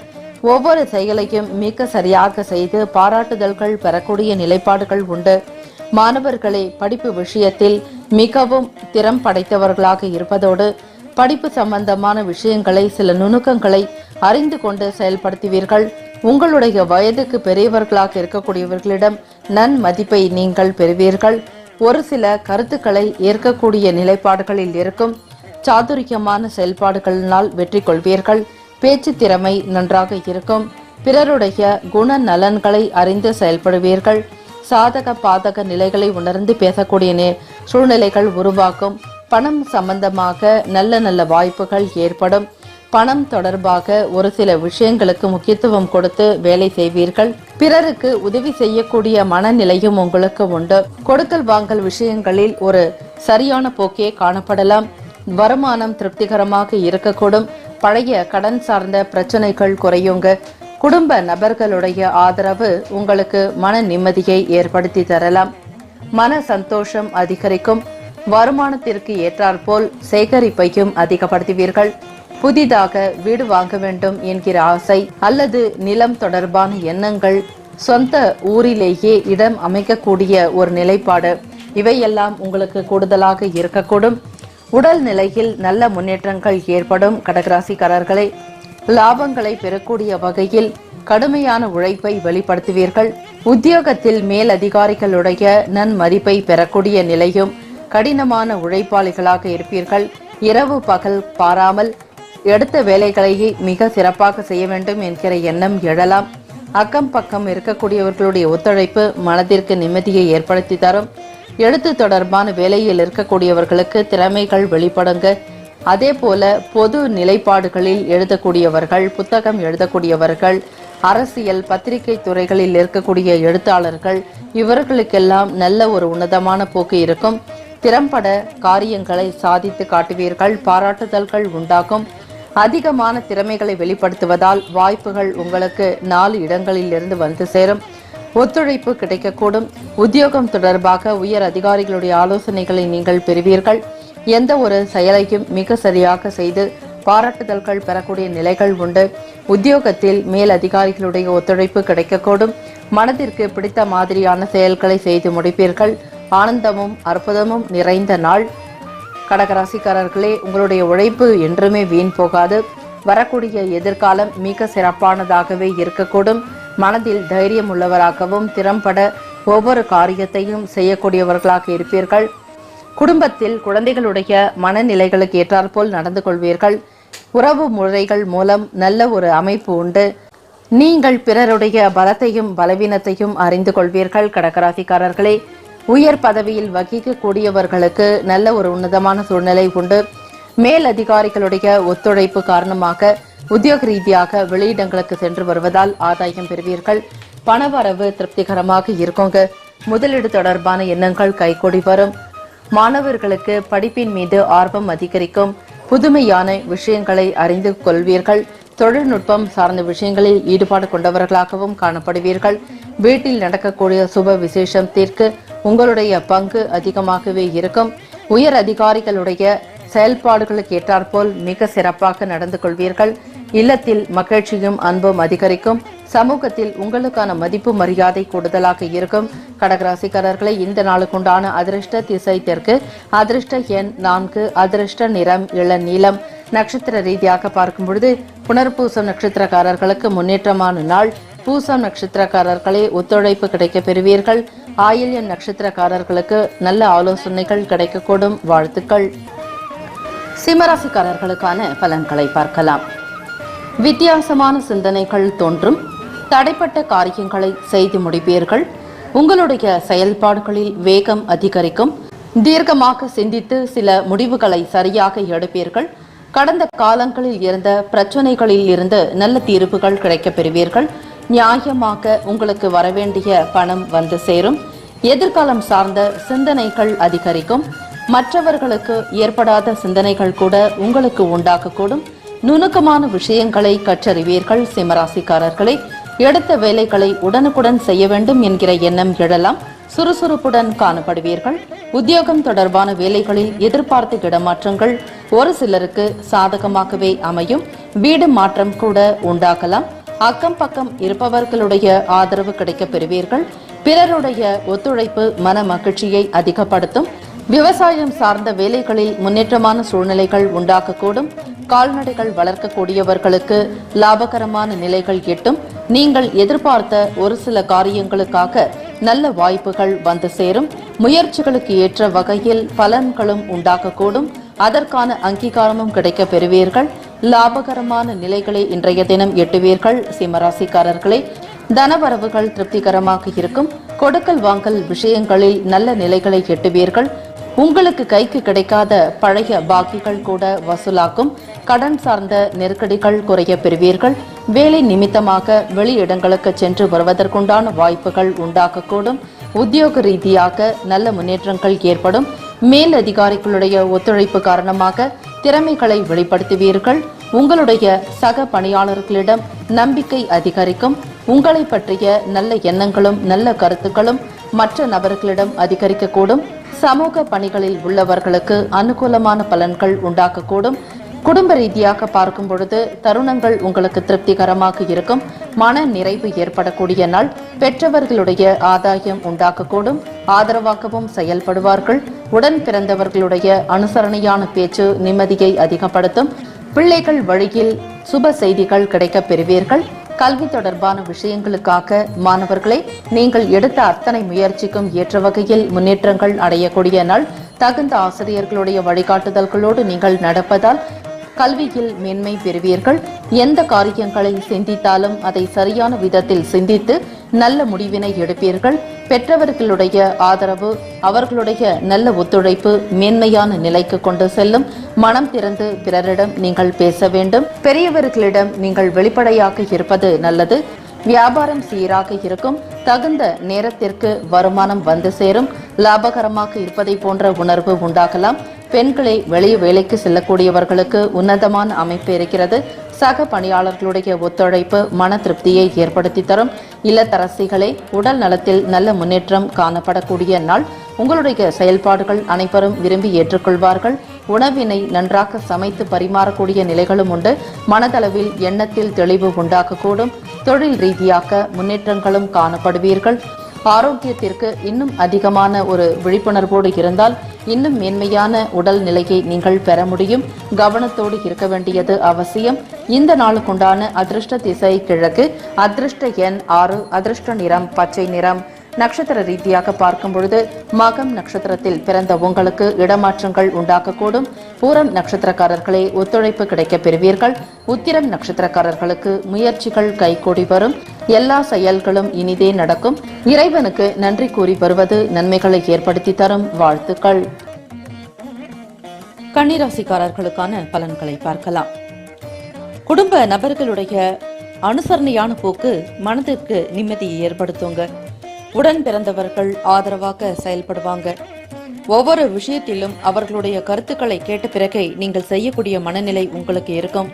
ஒவ்வொரு செயலையும் மிக சரியாக செய்து பாராட்டுதல்கள் பெறக்கூடிய நிலைப்பாடுகள் உண்டு. மாணவர்களே, படிப்பு விஷயத்தில் மிகவும் திறம் படைத்தவர்களாக இருப்பதோடு படிப்பு சம்பந்தமான விஷயங்களை சில நுணுக்கங்களை அறிந்து கொண்டு செயல்படுத்துவீர்கள். உங்களுடைய வயதுக்கு பெரியவர்களாக இருக்கக்கூடியவர்களிடம் நன்மதிப்பை நீங்கள் பெறுவீர்கள். ஒரு சில கருத்துக்களை ஏற்கக்கூடிய நிலைப்பாடுகளில் இருக்கும். சாதுரியமான செயல்பாடுகளினால் வெற்றி கொள்வீர்கள். பேச்சு திறமை நன்றாக இருக்கும். பிறருடைய குண நலன்களை அறிந்து செயல்படுவீர்கள். சாதக பாதக நிலைகளை உணர்ந்து பேசக்கூடிய சூழ்நிலைகள் உருவாக்கும். பணம் சம்பந்தமாக நல்ல நல்ல வாய்ப்புகள் ஏற்படும். பணம் தொடர்பாக ஒரு சில விஷயங்களுக்கு முக்கியத்துவம் கொடுத்து வேலை செய்வீர்கள். பிறருக்கு உதவி செய்யக்கூடிய மனநிலையும் உங்களுக்கு உண்டு. கொடுக்கல் வாங்கல் விஷயங்களில் ஒரு சரியான போக்கே காணப்படலாம். வருமானம் திருப்திகரமாக இருக்கக்கூடும். பழைய கடன் சார்ந்த பிரச்சனைகள் குறையுங்க. குடும்ப நபர்களுடைய ஆதரவு உங்களுக்கு மன நிம்மதியை ஏற்படுத்தி தரலாம். மன சந்தோஷம் அதிகரிக்கும். வருமானத்திற்கு ஏற்றாற்போல் சேகரிப்பையும் அதிகப்படுத்துவீர்கள். புதிதாக வீடு வாங்க வேண்டும் என்கிற ஆசை அல்லது நிலம் தொடர்பான எண்ணங்கள், சொந்த ஊரிலேயே இடம் அமைக்கக்கூடிய ஒரு நிலைப்பாடு, இவையெல்லாம் உங்களுக்கு கூடுதலாக இருக்கக்கூடும். உடல் நிலையில் நல்ல முன்னேற்றங்கள் ஏற்படும். கடகராசிக்காரர்களே, லாபங்களை பெறக்கூடிய வகையில் கடுமையான உழைப்பை வெளிப்படுத்துவீர்கள். உத்தியோகத்தில் மேல் அதிகாரிகளுடைய நன்மதிப்பை பெறக்கூடிய நிலையும், கடினமான உழைப்பாளிகளாக இருப்பீர்கள். இரவு பகல் பாராமல் எடுத்த வேலைகளையே மிக சிறப்பாக செய்ய வேண்டும் என்கிற எண்ணம் எழலாம். அக்கம் பக்கம் இருக்கக்கூடியவர்களுடைய ஒத்துழைப்பு மனதிற்கு நிம்மதியை ஏற்படுத்தி தரும். எழுத்து தொடர்பான வேலையில் இருக்கக்கூடியவர்களுக்கு திறமைகள் வெளிப்படுங்க. அதே போல பொது நிலைப்பாடுகளில் எழுதக்கூடியவர்கள், புத்தகம் எழுதக்கூடியவர்கள், அரசியல் பத்திரிகை துறைகளில் இருக்கக்கூடிய எழுத்தாளர்கள், இவர்களுக்கெல்லாம் நல்ல ஒரு உன்னதமான போக்கு இருக்கும். திறம்பட காரியங்களை சாதித்து காட்டுவீர்கள். பாராட்டுதல்கள் உண்டாகும். அதிகமான திறமைகளை வெளிப்படுத்துவதால் வாய்ப்புகள் உங்களுக்கு 4 இடங்களில் இருந்து வந்து சேரும். ஒத்துழைப்பு கிடைக்கக்கூடும். உத்தியோகம் தொடர்பாக உயர் அதிகாரிகளுடைய ஆலோசனைகளை நீங்கள் பெறுவீர்கள். எந்த ஒரு செயலையும் மிக சரியாக செய்து பாராட்டுதல்கள் பெறக்கூடிய நிலைகள் உண்டு. உத்தியோகத்தில் மேல் அதிகாரிகளுடைய ஒத்துழைப்பு கிடைக்கக்கூடும். மனதிற்கு பிடித்த மாதிரியான செயல்களை செய்து முடிப்பீர்கள். ஆனந்தமும் அற்புதமும் நிறைந்த நாள். கடகராசிக்காரர்களே, உங்களுடைய உழைப்பு என்றுமே வீண் போகாது. வரக்கூடிய எதிர்காலம் மிக சிறப்பானதாகவே இருக்கக்கூடும். மனதில் தைரியம் உள்ளவராகவும் திறம்பட ஒவ்வொரு காரியத்தையும் செய்யக்கூடியவர்களாக இருப்பீர்கள். குடும்பத்தில் குழந்தைகளுடைய மனநிலைகளுக்கு ஏற்றாற்போல் நடந்து கொள்வீர்கள். உறவு முறைகள் மூலம் நல்ல ஒரு அமைப்பு உண்டு. நீங்கள் பிறருடைய பலத்தையும் பலவீனத்தையும் அறிந்து கொள்வீர்கள். கடகராசிக்காரர்களே, உயர் பதவியில் வகிக்கக்கூடியவர்களுக்கு நல்ல ஒரு உன்னதமான சூழ்நிலை உண்டு. மேல் அதிகாரிகளுடைய ஒத்துழைப்பு காரணமாக உத்தியோக ரீதியாக வெளியிடங்களுக்கு சென்று வருவதால் ஆதாயம் பெறுவீர்கள். பணவரவு திருப்திகரமாக இருக்குங்க. முதலீடு தொடர்பான எண்ணங்கள் கைகூடி வரும். மாணவர்களுக்கு படிப்பின் மீது ஆர்வம் அதிகரிக்கும். புதுமையான விஷயங்களை அறிந்து கொள்வீர்கள். தொழில்நுட்பம் சார்ந்த விஷயங்களில் ஈடுபாடு கொண்டவர்களாகவும் காணப்படுவீர்கள். வீட்டில் நடக்கக்கூடிய சுப விசேஷத்திற்கு உங்களுடைய பங்கு அதிகமாகவே இருக்கும். உயர் அதிகாரிகளுடைய செயல்பாடுகளுக்கு ஏற்றாற்போல் மிக சிறப்பாக நடந்து கொள்வீர்கள். இல்லத்தில் மகிழ்ச்சியும் அன்பும் அதிகரிக்கும். சமூகத்தில் உங்களுக்கான மதிப்பு மரியாதை கூடுதலாக இருக்கும். கடகராசிக்காரர்களை இந்த நாளுக்குண்டான அதிர்ஷ்ட திசை தெற்கு, அதிர்ஷ்ட எண் 4, அதிர்ஷ்ட நிறம் இளநீலம். நட்சத்திர ரீதியாக பார்க்கும் பொழுது புனர்பூசம் நட்சத்திரக்காரர்களுக்கு முன்னேற்றமான நாள். பூசம் நட்சத்திரக்காரர்களே ஒத்துழைப்பு கிடைக்க பெறுவீர்கள். ஆயில்யம் நட்சத்திரக்காரர்களுக்கு நல்ல ஆலோசனைகள் கிடைக்கக்கூடும். வாழ்த்துக்கள். சிம்மராசிக்காரர்களுக்கான பலன்களை பார்க்கலாம். வித்தியாசமான சிந்தனைகள் தோன்றும். தடைப்பட்ட காரியங்களை செய்து முடிப்பீர்கள். உங்களுடைய செயல்பாடுகளில் வேகம் அதிகரிக்கும். தீர்க்கமாக சிந்தித்து சில முடிவுகளை சரியாக எடுப்பீர்கள். கடந்த காலங்களில் இருந்த பிரச்சனைகளில் இருந்து நல்ல தீர்வுகள் கிடைக்கப் பெறுவீர்கள். நியாயமாக உங்களுக்கு வரவேண்டிய பணம் வந்து சேரும். எதிர்காலம் சார்ந்த சிந்தனைகள் அதிகரிக்கும். மற்றவர்களுக்கு ஏற்படாத சிந்தனைகள் கூட உங்களுக்கு உண்டாகக்கூடும். நுணுக்கமான விஷயங்களை கற்றறிவீர்கள். சிம்மராசிக்காரர்களை எடுத்த வேலைகளை உடனுக்குடன் செய்ய வேண்டும் என்கிற எண்ணம் எழலாம். சுறுசுறுப்புடன் காணப்படுவீர்கள். உத்தியோகம் தொடர்பான வேலைகளில் எதிர்பார்த்த இடமாற்றங்கள் ஒரு சிலருக்கு சாதகமாகவே அமையும். வீடு மாற்றம் கூட உண்டாகலாம். அக்கம் பக்கம் இருப்பவர்களுடைய ஆதரவு கிடைக்கப் பெறுவீர்கள். பிறருடைய ஒத்துழைப்பு மன மகிழ்ச்சியை அதிகப்படுத்தும். விவசாயம் சார்ந்த வேலைகளில் முன்னேற்றமான சூழ்நிலைகள் உண்டாகக்கூடும். கால்நடைகள் வளர்க்கக்கூடியவர்களுக்கு லாபகரமான நிலைகள் எட்டும். நீங்கள் எதிர்பார்த்த ஒரு சில காரியங்களுக்காக நல்ல வாய்ப்புகள் வந்து சேரும். முயற்சிகளுக்கு ஏற்ற வகையில் பலன்களும் உண்டாகக்கூடும். அதற்கான அங்கீகாரமும் கிடைக்க பெறுவீர்கள். லாபகரமான நிலைகளை இன்றைய தினம் எட்டுவீர்கள். சிம்மராசிக்காரர்களே தனவரவுகள் திருப்திகரமாக இருக்கும். கொடுக்கல் வாங்கல் விஷயங்களில் நல்ல நிலைகளை எட்டுவீர்கள். உங்களுக்கு கைக்கு கிடைக்காத பழைய பாக்கிகள் கூட வசூலாக்கும். கடன் சார்ந்த நெருக்கடிகள் குறைய பெறுவீர்கள். வேலை நிமித்தமாக வெளியிடங்களுக்கு சென்று வருவதற்குண்டான வாய்ப்புகள் உண்டாகக்கூடும். உத்தியோக ரீதியாக நல்ல முன்னேற்றங்கள் ஏற்படும். மேல் அதிகாரிகளுடைய ஒத்துழைப்பு காரணமாக திறமைகளை வெளிப்படுத்துவீர்கள். உங்களுடைய சக பணியாளர்களிடம் நம்பிக்கை அதிகரிக்கும். உங்களை பற்றிய நல்ல எண்ணங்களும் நல்ல கருத்துக்களும் மற்ற நபர்களிடம் அதிகரிக்கக்கூடும். சமூக பணிகளில் உள்ளவர்களுக்கு அனுகூலமான பலன்கள் உண்டாகக்கூடும். குடும்ப ரீதியாக பார்க்கும் பொழுது தருணங்கள் உங்களுக்கு திருப்திகரமாக இருக்கும். மன நிறைவு ஏற்படக்கூடிய நாள். பெற்றவர்களுடைய ஆதாயம் உண்டாகக்கூடும். ஆதரவாகவும் செயல்படுவார்கள். உடன் பிறந்தவர்களுடைய அனுசரணையான பேச்சு நிம்மதியை அதிகப்படுத்தும். பிள்ளைகள் வழியில் சுப செய்திகள் கிடைக்கப் பெறுவீர்கள். கல்வி தொடர்பான விஷயங்களுக்காக மாணவர்களை நீங்கள் எடுத்த அத்தனை முயற்சிக்கும் ஏற்ற வகையில் முன்னேற்றங்கள் அடையக்கூடிய நாள். தகுந்த ஆசிரியர்களுடைய வழிகாட்டுதல்களோடு நீங்கள் நடப்பதால் கல்வியில் மேன்மை பெறுவீர்கள். எந்த காரியங்களை சிந்தித்தாலும் அதை சரியான விதத்தில் சிந்தித்து நல்ல முடிவினை எடுப்பீர்கள். பெற்றவர்களுடைய ஆதரவு, அவர்களுடைய நல்ல ஒத்துழைப்பு மேன்மையான நிலைக்கு கொண்டு செல்லும். மனம் திறந்து பிறரிடம் நீங்கள் பேச வேண்டும். பெரியவர்களிடம் நீங்கள் வெளிப்படையாக இருப்பது நல்லது. வியாபாரம் சீராக இருக்கும். தகுந்த நேரத்திற்கு வருமானம் வந்து சேரும். லாபகரமாக இருப்பதை போன்ற உணர்வு உண்டாகலாம். பெண்களே வெளியே வேலைக்கு செல்லக்கூடியவர்களுக்கு உன்னதமான அமைப்பு இருக்கிறது. சக பணியாளர்களுடைய ஒத்துழைப்பு மன திருப்தியை ஏற்படுத்தி தரும். இல்லத்தரசிகளே உடல் நலத்தில் நல்ல முன்னேற்றம் காணப்படக்கூடிய நாள். உங்களுடைய செயல்பாடுகள் அனைவரும் விரும்பி ஏற்றுக்கொள்வார்கள். உணவினை நன்றாக சமைத்து பரிமாறக்கூடிய நிலைகளும் உண்டு. மனதளவில் எண்ணத்தில் தெளிவு உண்டாகக்கூடும். தொழில் ரீதியாக முன்னேற்றங்களும் காணப்படுவீர்கள். ஆரோக்கியத்திற்கு இன்னும் அதிகமான ஒரு விழிப்புணர்வோடு இருந்தால் இன்னும் மேன்மையான உடல் நிலையை நீங்கள் பெற முடியும். கவனத்தோடு இருக்க வேண்டியது அவசியம். இந்த நாளுக்குண்டான அதிர்ஷ்ட திசை கிழக்கு, அதிர்ஷ்ட எண் 6, அதிர்ஷ்ட நிறம் பச்சை நிறம். நட்சத்திர ரீதியாக பார்க்கும் பொழுது மகம் நட்சத்திரத்தில் பிறந்த உங்களுக்கு இடமாற்றங்கள் உண்டாகக்கூடும். பூரம் நட்சத்திரக்காரர்களே ஒத்துழைப்பு கிடைக்க பெறுவீர்கள். உத்திரம் நட்சத்திரக்காரர்களுக்கு முயற்சிகள் கைகூடி வரும். எல்லா செயல்களும் இனிதே நடக்கும். இறைவனுக்கு நன்றி கூறி வருவது நன்மைகளை ஏற்படுத்தி தரும். வாழ்த்துக்கள். கன்னிராசிக்காரர்களுக்கான பலன்களை பார்க்கலாம். குடும்ப நபர்களுடைய அனுசரணையான போக்கு மனதிற்கு நிம்மதியை ஏற்படுத்துங்க. உடன் பிறந்தவர்கள் ஆதரவாக செயல்படுவாங்க. ஒவ்வொரு விஷயத்திலும் அவர்களுடைய கருத்துக்களை கேட்ட பிறகே நீங்கள் செய்யக்கூடிய மனநிலை உங்களுக்கு இருக்கும்.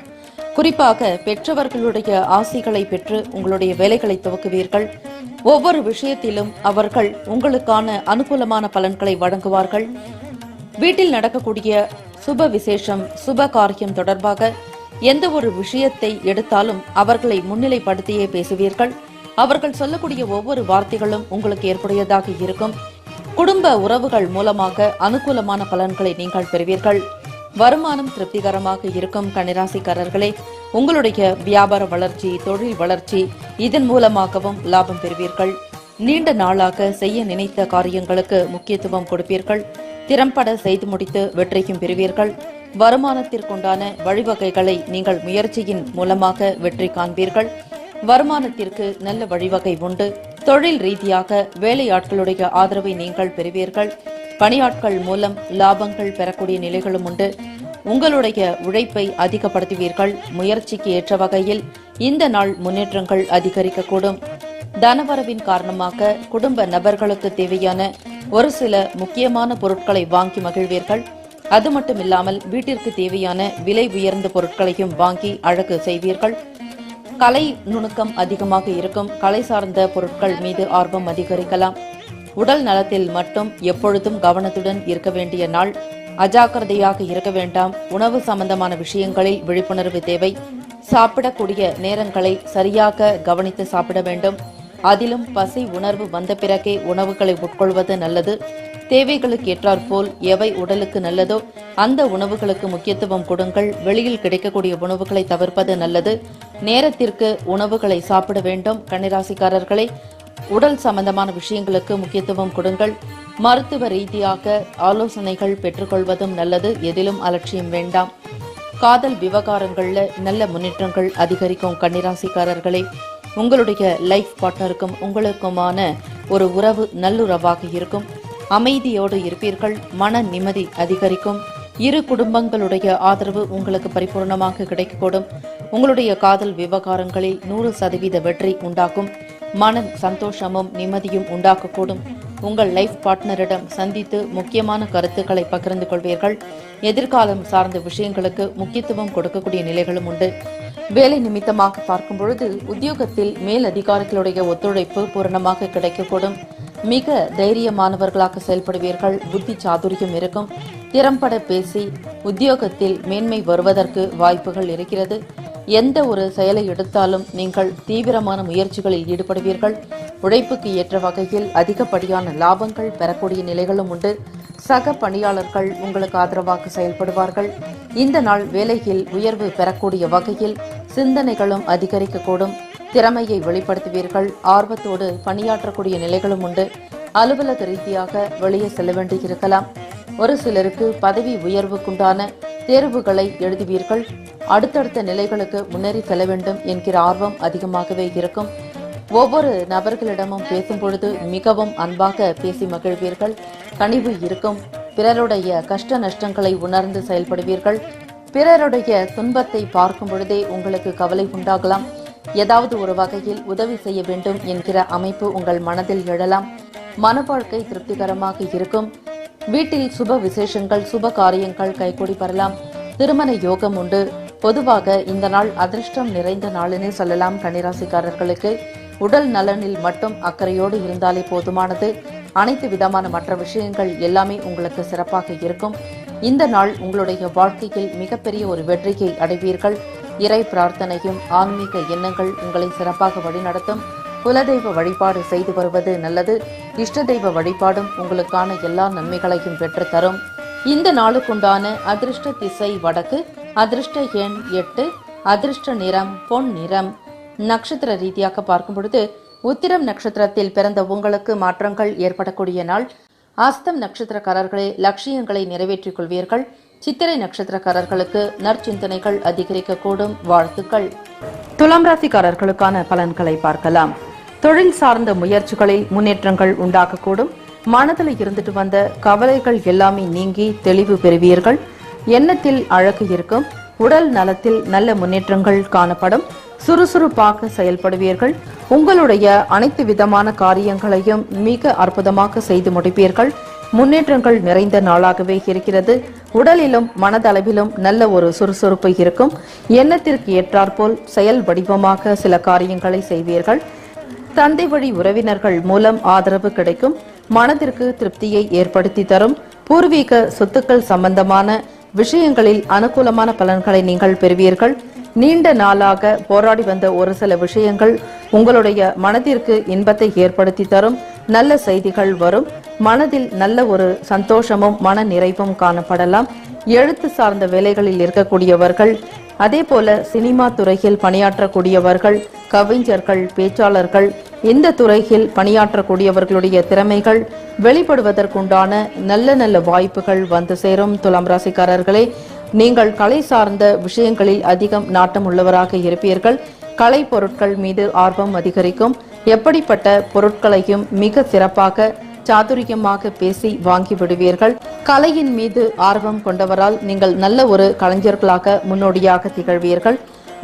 குறிப்பாக பெற்றவர்களுடைய ஆசிகளை பெற்று உங்களுடைய வேலைகளை துவக்குவீர்கள். ஒவ்வொரு விஷயத்திலும் அவர்கள் உங்களுக்கான அனுகூலமான பலன்களை வழங்குவார்கள். வீட்டில் நடக்கக்கூடிய சுப விசேஷம், சுப காரியம் தொடர்பாக எந்த ஒரு விஷயத்தை எடுத்தாலும் அவர்களை முன்னிலைப்படுத்தியே பேசுவீர்கள். அவர்கள் சொல்லக்கூடிய ஒவ்வொரு வார்த்தைகளும் உங்களுக்கு ஏற்புடையதாக இருக்கும். குடும்ப உறவுகள் மூலமாக அனுகூலமான பலன்களை நீங்கள் பெறுவீர்கள். வருமானம் திருப்திகரமாக இருக்கும். கன்னிராசிக்காரர்களே, உங்களுடைய வியாபார வளர்ச்சி, தொழில் வளர்ச்சி, இதன் மூலமாகவும் லாபம் பெறுவீர்கள். நீண்ட நாளாக செய்ய நினைத்த காரியங்களுக்கு முக்கியத்துவம் கொடுப்பீர்கள். திறம்பட செய்து முடித்து வெற்றியும் பெறுவீர்கள். வருமானத்திற்குண்டான வழிவகைகளை நீங்கள் முயற்சியின் மூலமாக வெற்றி காண்பீர்கள். வருமானத்திற்கு நல்ல வழிவகை உண்டு. தொழில் ரீதியாக வேலையாட்களுடைய ஆதரவை நீங்கள் பெறுவீர்கள். பணியாட்கள் மூலம் லாபங்கள் பெறக்கூடிய நிலைகளும் உண்டு. உங்களுடைய உழைப்பை அதிகப்படுத்துவீர்கள். முயற்சிக்கு ஏற்ற வகையில் இந்த நாள் முன்னேற்றங்கள் அதிகரிக்கக்கூடும். தனவரவின் காரணமாக குடும்ப நபர்களுக்கு தேவையான ஒரு சில முக்கியமான பொருட்களை வாங்கி மகிழ்வீர்கள். அது மட்டுமில்லாமல் வீட்டிற்கு தேவையான விலை உயர்ந்த பொருட்களையும் வாங்கி அழகு செய்வீர்கள். கலை நுணுக்கம் அதிகமாக இருக்கும். கலை சார்ந்த பொருட்கள் மீது ஆர்வம் அதிகரிக்கலாம். உடல் நலத்தில் மட்டும் எப்பொழுதும் கவனத்துடன் இருக்க வேண்டிய நாள். அஜாக்கிரதையாக இருக்க வேண்டாம். உணவு சம்பந்தமான விஷயங்களில் விழிப்புணர்வு தேவை. சாப்பிடக்கூடிய நேரங்களை சரியாக கவனித்து சாப்பிட வேண்டும். அதிலும் பசி உணர்வு வந்த பிறகே உணவுகளை உட்கொள்வது நல்லது. தேவைகளுக்கு ஏற்றாற்போல் எவை உடலுக்கு நல்லதோ அந்த உணவுகளுக்கு முக்கியத்துவம் கொடுங்கள். வெளியில் கிடைக்கக்கூடிய உணவுகளை தவிர்ப்பது நல்லது. நேரத்திற்கு உணவுகளை சாப்பிட வேண்டும். கன்னிராசிக்காரர்களை, உடல் சம்பந்தமான விஷயங்களுக்கு முக்கியத்துவம் கொடுங்கள். மருத்துவ ரீதியாக ஆலோசனைகள் பெற்றுக்கொள்வதும் நல்லது. எதிலும் அலட்சியம் வேண்டாம். காதல் விவகாரங்கள்ல நல்ல முன்னேற்றங்கள் அதிகரிக்கும். கன்னிராசிக்காரர்களே, உங்களுடைய லைஃப் பார்ட்னருக்கும் உங்களுக்குமான ஒரு உறவு நல்லுறவாக இருக்கும். அமைதியோடு இருப்பீர்கள். மன நிம்மதி அதிகரிக்கும். இரு குடும்பங்களுடைய ஆதரவு உங்களுக்கு பரிபூர்ணமாக கிடைக்கக்கூடும். உங்களுடைய காதல் விவகாரங்களில் 100% வெற்றி உண்டாகும். மன சந்தோஷமும் நிம்மதியும் உண்டாக்கக்கூடும். உங்கள் லைஃப் பார்ட்னரிடம் சந்தித்து முக்கியமான கருத்துக்களை பகிர்ந்து கொள்வீர்கள். எதிர்காலம் சார்ந்த விஷயங்களுக்கு முக்கியத்துவம் கொடுக்கக்கூடிய நிலைகளும் உண்டு. வேலை நிமித்தமாக பார்க்கும் பொழுது உத்தியோகத்தில் மேல் அதிகாரிகளுடைய ஒத்துழைப்பு பூரணமாக கிடைக்கக்கூடும். மிக தைரியமானவர்களாக செயல்படுவீர்கள். புத்தி சாதுரியம் இருக்கும். திறம்பட பேசி உத்தியோகத்தில் மேன்மை வருவதற்கு வாய்ப்புகள் இருக்கிறது. எந்த ஒரு செயலை எடுத்தாலும் நீங்கள் தீவிரமான முயற்சிகளில் ஈடுபடுவீர்கள். உழைப்புக்கு ஏற்ற வகையில் அதிகப்படியான லாபங்கள் பெறக்கூடிய நிலைகளும் உண்டு. சக பணியாளர்கள் உங்களுக்கு ஆதரவாக செயல்படுவார்கள். இந்த நாள் வேலையில் உயர்வு பெறக்கூடிய வகையில் சிந்தனைகளும் அதிகரிக்கக்கூடும். திறமையை வெளிப்படுத்துவீர்கள். ஆர்வத்தோடு பணியாற்றக்கூடிய நிலைகளும் உண்டு. அலுவலக ரீதியாக வெளியே செல்ல வேண்டியிருக்கலாம். ஒரு சிலருக்கு பதவி உயர்வுக்குண்டான தேர்வுகளை எழுதுவீர்கள். அடுத்தடுத்த நிலைகளுக்கு முன்னேறி செல்ல வேண்டும் என்கிற ஆர்வம் அதிகமாகவே இருக்கும். ஒவ்வொரு நபர்களிடமும் பேசும் பொழுது மிகவும் அன்பாக பேசி மகிழ்வீர்கள். கனிவு இருக்கும். பிறருடைய கஷ்ட நஷ்டங்களை உணர்ந்து செயல்படுவீர்கள். பிறருடைய துன்பத்தை பார்க்கும் பொழுதே உங்களுக்கு கவலை உண்டாகலாம். ஏதாவது ஒரு வகையில் உதவி செய்ய வேண்டும் என்கிற அமைப்பு உங்கள் மனதில் எழலாம். மன வாழ்க்கை திருப்திகரமாக இருக்கும். வீட்டில் சுப விசேஷங்கள், சுப காரியங்கள் கைகூடி வரலாம். திருமண யோகம் உண்டு. பொதுவாக இந்த நாள் அதிர்ஷ்டம் நிறைந்த நாளினை சொல்லலாம். கன்னிராசிக்காரர்களுக்கு உடல் நலனில் மட்டும் அக்கறையோடு இருந்தாலே போதுமானது. அனைத்து விதமான மற்ற விஷயங்கள் எல்லாமே உங்களுக்கு சிறப்பாக இருக்கும். இந்த நாள் உங்களுடைய வாழ்க்கையில் மிகப்பெரிய ஒரு வெற்றியை அடைவீர்கள். இறை பிரார்த்தனையும் ஆன்மீக எண்ணங்கள் உங்களை சிறப்பாக வழிநடத்தும். குலதெய்வ வழிபாடு செய்து வருவது நல்லது. இஷ்ட தெய்வ வழிபாடும் உங்களுக்கான எல்லா நன்மைகளையும் பெற்று தரும். இந்த நாளுக்குண்டான அதிர்ஷ்ட திசை வடக்கு, அதிர்ஷ்ட எண் 8, அதிர்ஷ்ட நிறம் பொன் நிறம். நட்சத்திர ரீதியாக பார்க்கும் பொழுது உத்திரம் நட்சத்திரத்தில் பிறந்த உங்களுக்கு மாற்றங்கள் ஏற்படக்கூடிய நாள். அஸ்தம் நட்சத்திரக்காரர்களே, லட்சியங்களை நிறைவேற்றிக் கொள்வீர்கள். சித்திரை நட்சத்திரக்காரர்களுக்கு நற்சிந்தனைகள் அதிகரிக்கக்கூடும். வாழ்த்துக்கள். துலாம் ராசிக்காரர்களுக்கான பலன்களை பார்க்கலாம். தொழில் சார்ந்த முயற்சிகளில் முன்னேற்றங்கள் உண்டாகக்கூடும். மனதில் இருந்துட்டு வந்த கவலைகள் எல்லாமே நீங்கி தெளிவு பெறுவீர்கள். எண்ணத்தில் அழகு இருக்கும். உடல் நலத்தில் நல்ல முன்னேற்றங்கள் காணப்படும். சுறுசுறுப்பாக செயல்படுவீர்கள். உங்களுடைய அனைத்து விதமான காரியங்களையும் மிக அற்புதமாக செய்து முடிப்பீர்கள். முன்னேற்றங்கள் நிறைந்த நாளாகவே இருக்கிறது. உடலிலும் மனதளவிலும் நல்ல ஒரு சுறுசுறுப்பு இருக்கும். எண்ணத்திற்கு ஏற்றாற்போல் செயல் வடிவமாக சில காரியங்களை செய்வீர்கள். தந்தை வழி உறவினர்கள் மூலம் ஆதரவு கிடைக்கும். மனதிற்கு திருப்தியை ஏற்படுத்தி தரும். பூர்வீக சொத்துக்கள் சம்பந்தமான விஷயங்களில் அனுகூலமான பலன்களை நீங்கள் பெறுவீர்கள். நீண்ட நாளாக போராடி வந்த ஒரு சில விஷயங்கள் உங்களுடைய மனதிற்கு இன்பத்தை ஏற்படுத்தி தரும். நல்ல செய்திகள் வரும். மனதில் நல்ல ஒரு சந்தோஷமும் மன நிறைவும் காணப்படலாம். எழுத்து சார்ந்த வேலைகளில் இருக்கக்கூடியவர்கள், அதே போல சினிமா துறையில் பணியாற்றக்கூடியவர்கள், கவிஞர்கள், பேச்சாளர்கள், இந்த துறையில் பணியாற்றக்கூடியவர்களுடைய திறமைகள் வெளிப்படுவதற்குண்டான நல்ல நல்ல வாய்ப்புகள் வந்து சேரும். துலாம் ராசிக்காரர்களே, நீங்கள் கலை சார்ந்த விஷயங்களில் அதிகம் நாட்டம் உள்ளவராக இருப்பீர்கள். கலை பொருட்கள் மீது ஆர்வம் அதிகரிக்கும். எப்படிப்பட்ட பொருட்களையும் மிக சிறப்பாக சாதுரியமாக பேசி வாங்கி விடுவீர்கள். கலையின் மீது ஆர்வம் கொண்டவரால் நீங்கள் நல்ல ஒரு கலைஞர்களாக முன்னோடியாக திகழ்வீர்கள்.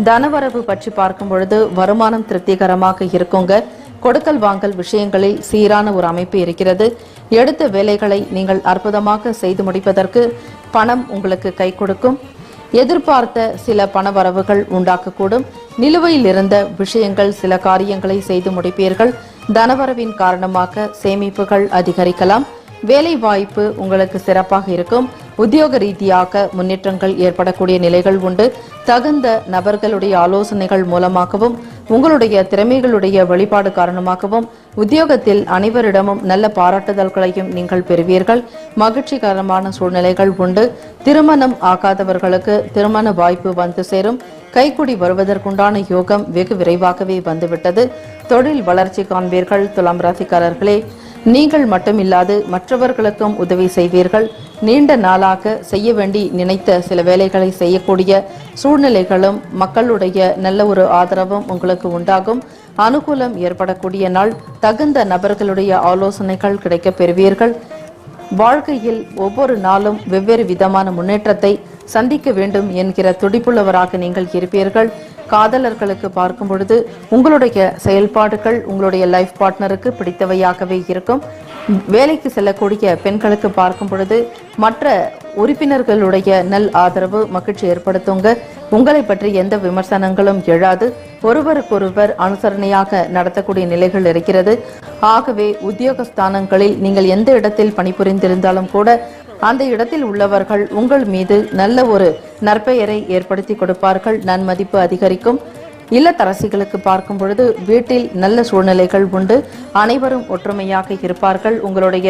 தனவரவு பற்றி பார்க்கும் பொழுது வருமானம் திருப்திகரமாக இருக்குங்க. கொடுக்கல் வாங்கல் விஷயங்களில் சீரான ஒரு அமைப்பு இருக்கிறது. எடுத்த வேலைகளை நீங்கள் அற்புதமாக செய்து முடிப்பதற்கு பணம் உங்களுக்கு கை கொடுக்கும். எதிர்பார்த்த சில பணவரவுகள் உண்டாக்கக்கூடும். நிலுவையில் இருந்த விஷயங்கள், சில காரியங்களை செய்து முடிப்பீர்கள். தனவரவின் காரணமாக சேமிப்புகள் அதிகரிக்கலாம். வேலை வாய்ப்பு உங்களுக்கு சிறப்பாக இருக்கும். உத்தியோக ரீதியாக முன்னேற்றங்கள் ஏற்படக்கூடிய நிலைகள் உண்டு. தகுந்த நபர்களுடைய ஆலோசனைகள் மூலமாகவும் உங்களுடைய திறமைகளுடைய வெளிப்பாடு காரணமாகவும் உத்தியோகத்தில் அனைவரிடமும் நல்ல பாராட்டுதல்களையும் நீங்கள் பெறுவீர்கள். மகிழ்ச்சிகரமான சூழ்நிலைகள் உண்டு. திருமணம் ஆகாதவர்களுக்கு திருமண வாய்ப்பு வந்து சேரும். கைக்குடி வருவதற்குண்டான யோகம் வெகு விரைவாகவே வந்துவிட்டது. தொழில் வளர்ச்சி காண்பீர்கள். துலாம் ராசிக்காரர்களே, நீங்கள் மட்டுமில்லாது மற்றவர்களுக்கும் உதவி செய்வீர்கள். நீண்ட நாளாக செய்ய வேண்டி நினைத்த சில வேலைகளை செய்யக்கூடிய சூழ்நிலைகளும் மக்களுடைய நல்ல ஒரு ஆதரவும் உங்களுக்கு உண்டாகும். அனுகூலம் ஏற்படக்கூடிய நாள். தகுந்த நபர்களுடைய ஆலோசனைகள் கிடைக்கப் பெறுவீர்கள். வாழ்க்கையில் ஒவ்வொரு நாளும் வெவ்வேறு விதமான முன்னேற்றத்தை சந்திக்க வேண்டும் என்கிற துடிப்புள்ளவராக நீங்கள் இருப்பீர்கள். காதலர்களுக்கு பார்க்கும் பொழுது உங்களுடைய செயல்பாடுகள் உங்களுடைய லைஃப் பார்ட்னருக்கு பிடித்தவையாகவே இருக்கும். வேலைக்கு செல்லக்கூடிய பெண்களுக்கு பார்க்கும் பொழுது மற்ற உறுப்பினர்களுடைய நல் ஆதரவு மகிழ்ச்சி ஏற்படுத்துங்க. உங்களை பற்றி எந்த விமர்சனங்களும் எழாது. ஒருவருக்கொருவர் அனுசரணையாக நடத்தக்கூடிய நிலைகள் இருக்கிறது. ஆகவே உத்தியோகஸ்தானங்களில் நீங்கள் எந்த இடத்தில் பணிபுரிந்திருந்தாலும் கூட அந்த இடத்தில் உள்ளவர்கள் உங்கள் மீது நல்ல ஒரு நற்பெயரை ஏற்படுத்தி கொடுப்பார்கள். நன்மதிப்பு அதிகரிக்கும். இல்லத்தரசிகளுக்கு பார்க்கும் பொழுது வீட்டில் நல்ல சூழ்நிலைகள் உண்டு. அனைவரும் ஒற்றுமையாக இருப்பார்கள். உங்களுடைய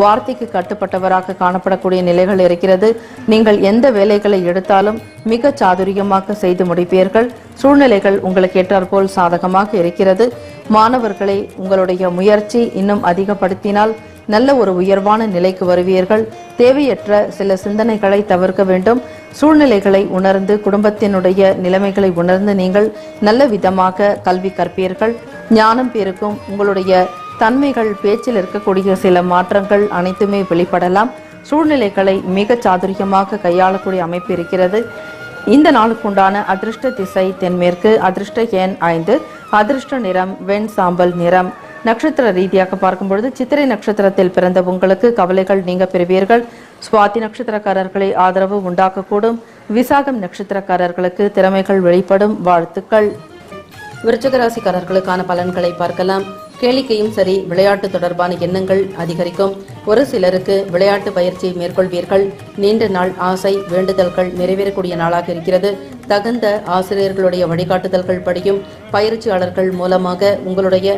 வார்த்தைக்கு கட்டுப்பட்டவராக காணப்படக்கூடிய நிலைகள் இருக்கிறது. நீங்கள் எந்த வேலைகளை எடுத்தாலும் மிக சாதுரியமாக செய்து முடிப்பீர்கள். சூழ்நிலைகள் உங்களுக்கு ஏற்றாற்போல் சாதகமாக இருக்கிறது. மாணவர்களை உங்களுடைய முயற்சி இன்னும் அதிகப்படுத்தினால் நல்ல ஒரு உயர்வான நிலைக்கு வருவீர்கள். தேவையற்ற சில சிந்தனைகளை தவிர்க்க வேண்டும். சூழ்நிலைகளை உணர்ந்து குடும்பத்தினுடைய நிலைமைகளை உணர்ந்து நீங்கள் நல்ல விதமாக கல்வி கற்பீர்கள். ஞானம் பெருக்கும். உங்களுடைய தன்மைகள், பேச்சில் இருக்கக்கூடிய சில மாற்றங்கள் அனைத்துமே வெளிப்படலாம். சூழ்நிலைகளை மிக சாதுரியமாக கையாளக்கூடிய அமைப்பு இருக்கிறது. இந்த நாளுக்குண்டான அதிர்ஷ்ட திசை தென்மேற்கு. அதிர்ஷ்ட எண் 5. அதிர்ஷ்ட நிறம் வெண் சாம்பல் நிறம். நட்சத்திர ரீதியாக பார்க்கும்பொழுது சித்திரை நட்சத்திரத்தில் பிறந்த உங்களுக்கு கவலைகள் நீங்க பெறுவீர்கள். சுவாதி நட்சத்திரக்காரர்களை ஆதரவு உண்டாக்கக்கூடும். விசாகம் நட்சத்திரக்காரர்களுக்கு திறமைகள் வெளிப்படும். வாழ்த்துக்கள். விருச்சிக ராசிக்காரர்களுக்கான பலன்களை பார்க்கலாம். கேளிக்கையும் சரி, விளையாட்டு தொடர்பான எண்ணங்கள் அதிகரிக்கும். ஒரு சிலருக்கு விளையாட்டு பயிற்சியை மேற்கொள்வீர்கள். நீண்ட நாள் ஆசை, வேண்டுதல்கள் நிறைவேறக்கூடிய நாளாக இருக்கிறது. தகுந்த ஆசிரியர்களுடைய வழிகாட்டுதல்கள் படியும். பயிற்சியாளர்கள் மூலமாக உங்களுடைய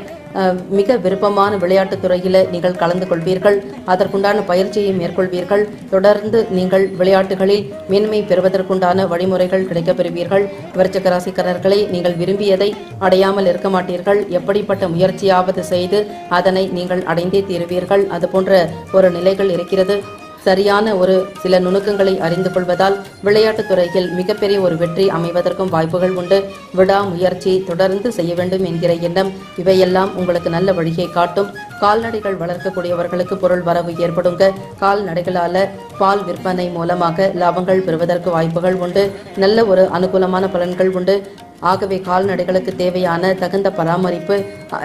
மிக விருப்பமான விளையாட்டுத் துறையில நீங்கள் கலந்து கொள்வீர்கள். அதற்குண்டான பயிற்சியை மேற்கொள்வீர்கள். தொடர்ந்து நீங்கள் விளையாட்டுகளில் மேன்மை பெறுவதற்குண்டான வழிமுறைகள் கிடைக்கப் பெறுவீர்கள். விருச்சிக ராசிக்காரர்களை, நீங்கள் விரும்பியதை அடையாமல் இருக்க மாட்டீர்கள். எப்படிப்பட்ட முயற்சியாவது செய்து அதனை நீங்கள் அடைந்தே தீருவீர்கள். அது போன்ற ஒரு நிலைகள் இருக்கிறது. சரியான ஒரு சில நுணுக்கங்களை அறிந்து கொள்வதால் விளையாட்டுத் துறையில் மிகப்பெரிய ஒரு வெற்றி அமைவதற்கும் வாய்ப்புகள் உண்டு. விடாமுயற்சி தொடர்ந்து செய்ய வேண்டும் என்கிற எண்ணம் இவையெல்லாம் உங்களுக்கு நல்ல வழியை காட்டும். கால்நடைகள் வளர்க்கக்கூடியவர்களுக்கு பொருள் வரவு ஏற்படுங்க. கால்நடைகளால பால் விற்பனை மூலமாக லாபங்கள் பெறுவதற்கு வாய்ப்புகள் உண்டு. நல்ல ஒரு அனுகூலமான பலன்கள் உண்டு. ஆகவே கால்நடைகளுக்கு தேவையான தகுந்த பராமரிப்பு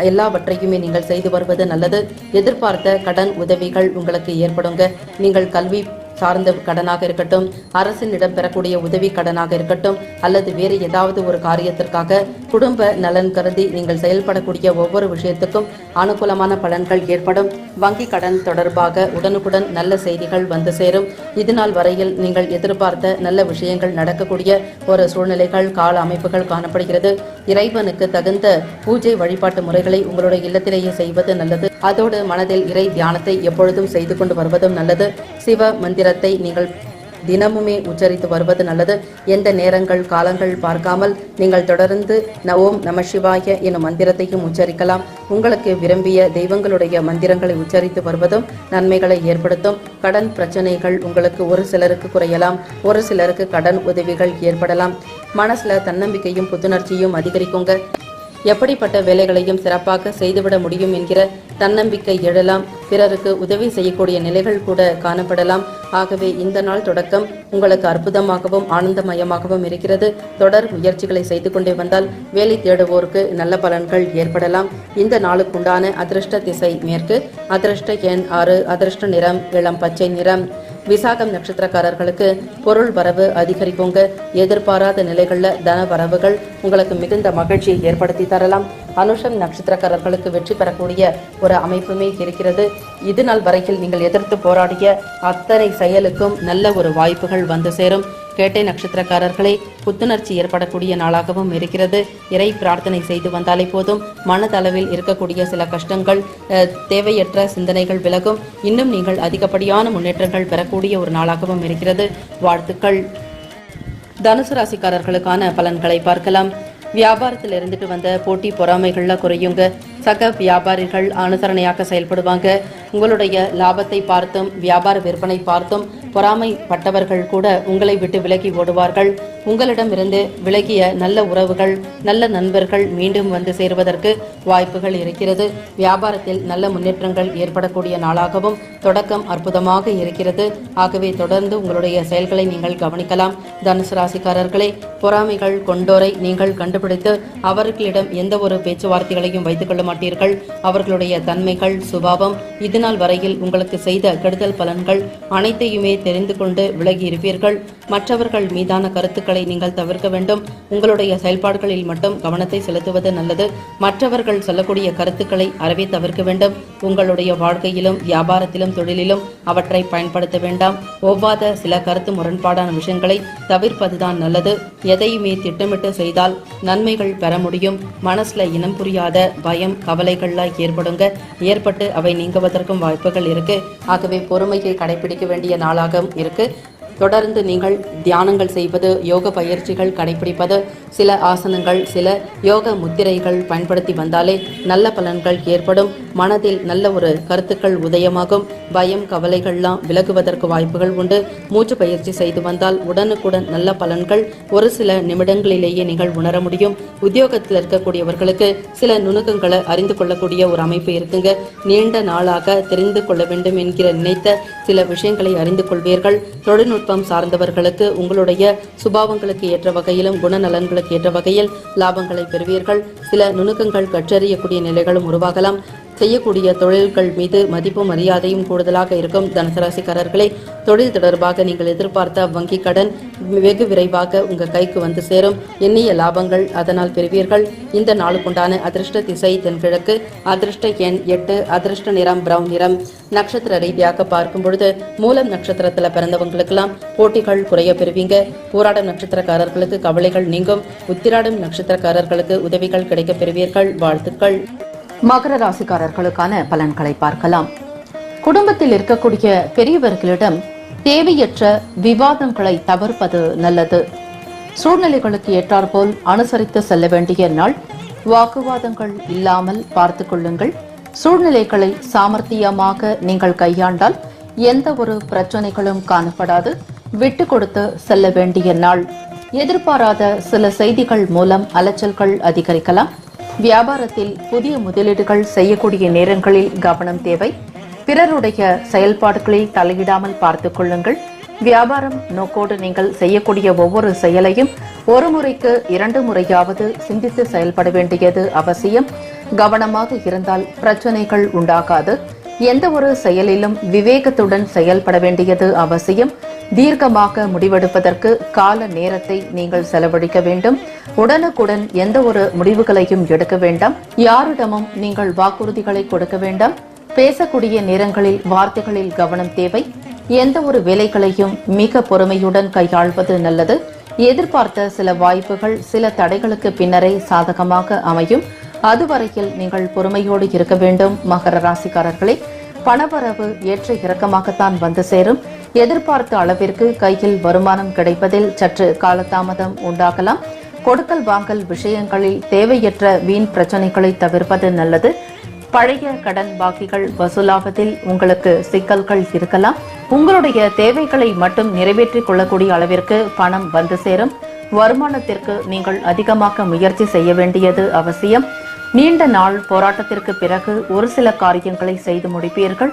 எல்லாவற்றையுமே நீங்கள் செய்து வருவது நல்லது. எதிர்பார்த்த கடன் உதவிகள் உங்களுக்கு ஏற்படுங்க. நீங்கள் கல்வி சார்ந்த கடனாக இருக்கட்டும், அரசினிடம் பெறக்கூடிய உதவி கடனாக இருக்கட்டும், அல்லது வேறு ஏதாவது ஒரு காரியத்திற்காக குடும்ப நலன் கருதி நீங்கள் செயல்படக்கூடிய ஒவ்வொரு விஷயத்துக்கும் அனுகூலமான பலன்கள் ஏற்படும். வங்கி கடன் தொடர்பாக உடனுக்குடன் நல்ல செய்திகள் வந்து சேரும். இதுநாள் வரையில் நீங்கள் எதிர்பார்த்த நல்ல விஷயங்கள் நடக்கக்கூடிய ஒரு சூழ்நிலைகள், கால அமைப்புகள் காணப்படுகிறது. இறைவனுக்கு தகுந்த பூஜை வழிபாட்டு முறைகளை உங்களுடைய இல்லத்திலேயே செய்வது நல்லது. அதோடு மனதில் இறை தியானத்தை எப்பொழுதும் செய்து கொண்டு வருவதும் நல்லது. சிவ மந்திரத்தை நீங்கள் தினமுமே உச்சரித்து வருவது நல்லது. எந்த நேரங்கள் காலங்கள் பார்க்காமல் நீங்கள் தொடர்ந்து ஓம் நம சிவாய எனும் மந்திரத்தையும் உச்சரிக்கலாம். உங்களுக்கு விரும்பிய தெய்வங்களுடைய மந்திரங்களை உச்சரித்து வருவதும் நன்மைகளை ஏற்படுத்தும். கடன் பிரச்சனைகள் உங்களுக்கு ஒரு சிலருக்கு குறையலாம், ஒரு சிலருக்கு கடன் உதவிகள் ஏற்படலாம். மனசுல தன்னம்பிக்கையும் புத்துணர்ச்சியும் அதிகரிக்குங்க. எப்படிப்பட்ட வேலைகளையும் சிறப்பாக செய்துவிட முடியும் என்கிற தன்னம்பிக்கை எழலாம். பிறருக்கு உதவி செய்யக்கூடிய நிலைகள் கூட காணப்படலாம். ஆகவே இந்த நாள் தொடக்கம் உங்களுக்கு அற்புதமாகவும் ஆனந்தமயமாகவும் இருக்கிறது. தொடர் முயற்சிகளை செய்து கொண்டே வந்தால் வேலை தேடுவோருக்கு நல்ல பலன்கள் ஏற்படலாம். இந்த நாளுக்குண்டான அதிர்ஷ்ட திசை மேற்கு, அதிர்ஷ்ட எண் 6, அதிர்ஷ்ட நிறம் இளம் பச்சை நிறம். விசாகம் நட்சத்திரக்காரர்களுக்கு பொருள் வரவு அதிகரிக்குங்க. எதிர்பாராத நிலைகளில் தன வரவுகள் உங்களுக்கு மிகுந்த மகிழ்ச்சியை ஏற்படுத்தி தரலாம். அனுஷம் நட்சத்திரக்காரர்களுக்கு வெற்றி பெறக்கூடிய ஒரு அமைப்புமே இருக்கிறது. இது நாள் வரையில் நீங்கள் எதிர்த்து போராடிய அத்தனை செயலுக்கும் நல்ல ஒரு வாய்ப்புகள் வந்து சேரும். கேட்டை நட்சத்திரக்காரர்களே, புத்துணர்ச்சி ஏற்படக்கூடிய நாளாகவும் இருக்கிறது. இறை பிரார்த்தனை செய்து வந்தாலே போதும். மனதளவில் இருக்கக்கூடிய சில கஷ்டங்கள், தேவையற்ற சிந்தனைகள் விலகும். இன்னும் நீங்கள் அதிகப்படியான முன்னேற்றங்கள் பெறக்கூடிய ஒரு நாளாகவும் இருக்கிறது. வாழ்த்துக்கள். தனுசு ராசிக்காரர்களுக்கான பலன்களை பார்க்கலாம். வியாபாரத்தில் இருந்துட்டு வந்த போட்டி பொறாமைகள்ல குறையுங்க. சக வியாபாரிகள் அனுசரணையாக செயல்படுவாங்க. உங்களுடைய லாபத்தை பார்த்தும் வியாபார விற்பனை பார்த்தும் பொறாமைப்பட்டவர்கள் கூட உங்களை விட்டு விலகி ஓடுவார்கள். உங்களிடமிருந்து விலகிய நல்ல உறவுகள், நல்ல நண்பர்கள் மீண்டும் வந்து சேருவதற்கு வாய்ப்புகள் இருக்கிறது. வியாபாரத்தில் நல்ல முன்னேற்றங்கள் ஏற்படக்கூடிய நாளாகவும் தொடக்கம் அற்புதமாக இருக்கிறது. ஆகவே தொடர்ந்து உங்களுடைய செயல்களை நீங்கள் கவனிக்கலாம். தனுசு ராசிக்காரர்களே, பொறாமைகள் கொண்டோரை நீங்கள் கண்டுபிடித்து அவர்களிடம் எந்த ஒரு பேச்சுவார்த்தைகளையும் வைத்துக் கொள்ள மாட்டீர்கள். அவர்களுடைய தன்மைகள், சுபாவம், இதுநாள் வரையில் உங்களுக்கு செய்த கெடுதல் பலன்கள் அனைத்தையுமே தெரிந்து கொண்டு விலகி இருப்பீர்கள். மற்றவர்கள் மீதான கருத்துக்களை நீங்கள் தவிர்க்க வேண்டும். உங்களுடைய செயல்பாடுகளில் மட்டும் கவனத்தை செலுத்துவது நல்லது. மற்றவர்கள் சொல்லக்கூடிய கருத்துக்களை அறவே தவிர்க்க வேண்டும். உங்களுடைய வாழ்க்கையிலும் வியாபாரத்திலும் தொழிலிலும் அவற்றை பயன்படுத்த வேண்டாம். ஒவ்வாத சில கருத்து முரண்பாடான விஷயங்களை தவிர்ப்பதுதான் நல்லது. எதையுமே திட்டமிட்டு செய்தால் நன்மைகள் பெற முடியும். மனசுல இனம் புரியாத பயம், கவலைகள்லாம் ஏற்பட்டு அவை நீங்குவதற்கும் வாய்ப்புகள் இருக்கு. ஆகவே பொறுமையை கடைபிடிக்க வேண்டிய நாளாக இருக்கு. தொடர்ந்து நீங்கள் தியானங்கள் செய்வது, யோக பயிற்சிகள் கடைபிடிப்பது, சில ஆசனங்கள், சில யோக முத்திரைகள் பயன்படுத்தி வந்தாலே நல்ல பலன்கள் ஏற்படும். மனதில் நல்ல ஒரு கருத்துக்கள் உதயமாகும். பயம், கவலைகள்லாம் விலகுவதற்கு வாய்ப்புகள் உண்டு. மூச்சு பயிற்சி செய்து வந்தால் உடனுக்குடன் நல்ல பலன்கள் ஒரு சில நிமிடங்களிலேயே நீங்கள் உணர முடியும். உத்தியோகத்தில் இருக்கக்கூடியவர்களுக்கு சில நுணுக்கங்களை அறிந்து கொள்ளக்கூடிய ஒரு அமைப்பு இருக்குங்க. நீண்ட நாளாக தெரிந்து கொள்ள வேண்டும் என்கிற நினைத்த சில விஷயங்களை அறிந்து கொள்வீர்கள். தொழில்நுட்பம் சார்ந்தவர்களுக்கு உங்களுடைய சுபாவங்களுக்கு ஏற்ற வகையிலும் குணநலன்களுக்கு ஏற்ற வகையில் லாபங்களை பெறுவீர்கள். சில நுணுக்கங்கள் கற்றறியக்கூடிய நிலைகளும் உருவாகலாம். செய்யக்கூடிய தொழில்கள் மீது மதிப்பும் மரியாதையும் கூடுதலாக இருக்கும். தனுசு ராசிக்காரர்களே, தொழில் தொடர்பாக நீங்கள் எதிர்பார்த்த வங்கி கடன் வெகு விரைவாக உங்கள் கைக்கு வந்து சேரும். எண்ணிய லாபங்கள் அதனால் பெறுவீர்கள். இந்த நாளுக்குண்டான அதிர்ஷ்ட திசை தென்கிழக்கு, அதிர்ஷ்ட எண் 8, அதிர்ஷ்ட நிறம் பிரவுன் நிறம். நட்சத்திர ரீதியாக பார்க்கும் பொழுது மூலம் நட்சத்திரத்துல பிறந்தவங்களுக்கெல்லாம் போட்டிகள் குறைய பெறுவீங்க. போராடும் நட்சத்திரக்காரர்களுக்கு கவலைகள் நீங்கும். உத்திராடும் நட்சத்திரக்காரர்களுக்கு உதவிகள் கிடைக்க பெறுவீர்கள். வாழ்த்துக்கள். மகர ராசிக்காரர்களுக்கான பலன்களை பார்க்கலாம். குடும்பத்தில் இருக்கக்கூடிய பெரியவர்களிடம் தேவையற்ற விவாதங்களை தவிர்ப்பது நல்லது. சூழ்நிலைகளுக்கு ஏற்றாற்போல் அனுசரித்து செல்ல வேண்டிய நாள். வாக்குவாதங்கள் இல்லாமல் பார்த்துக் கொள்ளுங்கள். சூழ்நிலைகளை சாமர்த்தியமாக நீங்கள் கையாண்டால் எந்த ஒரு பிரச்சனைகளும் காணப்படாது. விட்டு கொடுத்து செல்ல வேண்டிய நாள். எதிர்பாராத சில செய்திகள் மூலம் அலைச்சல்கள் அதிகரிக்கலாம். வியாபாரத்தில் புதிய முதலீடுகள் செய்யக்கூடிய நேரங்களில் கவனம் தேவை. பிறருடைய செயல்பாடுகளில் தலையிடாமல் பார்த்துக் கொள்ளுங்கள். வியாபாரம் நோக்கோடு நீங்கள் செய்யக்கூடிய ஒவ்வொரு செயலையும் ஒரு முறைக்கு 2 முறையாவது சிந்தித்து செயல்பட வேண்டியது அவசியம். கவனமாக இருந்தால் பிரச்சனைகள் உண்டாகாது. எந்த ஒரு செயலிலும் விவேகத்துடன் செயல்பட வேண்டியது அவசியம். தீர்க்கமாக முடிவெடுப்பதற்கு கால நேரத்தை நீங்கள் செலவழிக்க வேண்டும். உடனுக்குடன் எந்த ஒரு முடிவுகளையும் எடுக்க வேண்டாம். யாரிடமும் நீங்கள் வாக்குறுதிகளை கொடுக்க வேண்டாம். பேசக்கூடிய நேரங்களில் வார்த்தைகளில் கவனம் தேவை. எந்த ஒரு வேலைகளையும் மிக பொறுமையுடன் கையாள்வது நல்லது. எதிர்பார்த்த சில வாய்ப்புகள் சில தடைகளுக்கு பின்னரே சாதகமாக அமையும். அதுவரையில் நீங்கள் பொறுமையோடு இருக்க வேண்டும். மகர ராசிக்காரர்களே, பணவரவு ஏற்ற இறக்கமாகத்தான் வந்து சேரும். எதிர்பார்த்த அளவிற்கு கையில் வருமானம் கிடைப்பதில் சற்று காலதாமதம் உண்டாகலாம். கொடுக்கல் வாங்கல் விஷயங்களில் தேவையற்ற வீண் பிரச்சனைகளை தவிர்ப்பது நல்லது. பழைய கடன் பாக்கிகள் வசூலாவதில் உங்களுக்கு சிக்கல்கள் இருக்கலாம். உங்களுடைய தேவைகளை மட்டும் நிறைவேற்றிக் கொள்ளக்கூடிய அளவிற்கு பணம் வந்து சேரும். வருமானத்திற்கு நீங்கள் அதிகமாக முயற்சி செய்ய வேண்டியது அவசியம். நீண்ட நாள் போராட்டத்திற்கு பிறகு ஒரு சில காரியங்களை செய்து முடிப்பீர்கள்.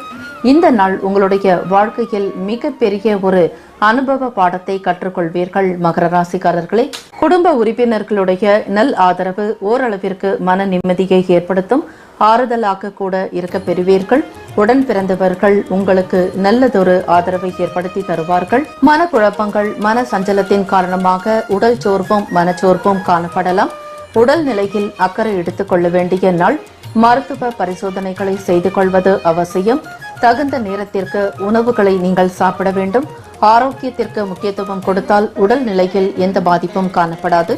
இந்த நாள் உங்களுடைய வாழ்க்கையில் மிகப்பெரிய ஒரு அனுபவ பாடத்தை கற்றுக்கொள்வீர்கள். மகர ராசிக்காரர்களே, குடும்ப உறுப்பினர்களுடைய நல் ஆதரவு ஓரளவிற்கு மன நிம்மதியை ஏற்படுத்தும். ஆறுதலாக கூட இருக்க பெறுவீர்கள். உடன் பிறந்தவர்கள் உங்களுக்கு நல்லதொரு ஆதரவை ஏற்படுத்தி தருவார்கள். மனக்குழப்பங்கள் மன சஞ்சலத்தின் காரணமாக உடல் சோர்வும் மனச்சோர்வும் காணப்படலாம். உடல் நிலையில் அக்கறை எடுத்துக் கொள்ள வேண்டிய நாள். மருத்துவ பரிசோதனைகளை செய்து கொள்வது அவசியம். தகுந்த நேரத்திற்கு உணவுகளை நீங்கள் சாப்பிட வேண்டும். ஆரோக்கியத்திற்கு முக்கியத்துவம் கொடுத்தால் உடல் நிலையில் எந்த பாதிப்பும் காணப்படாது.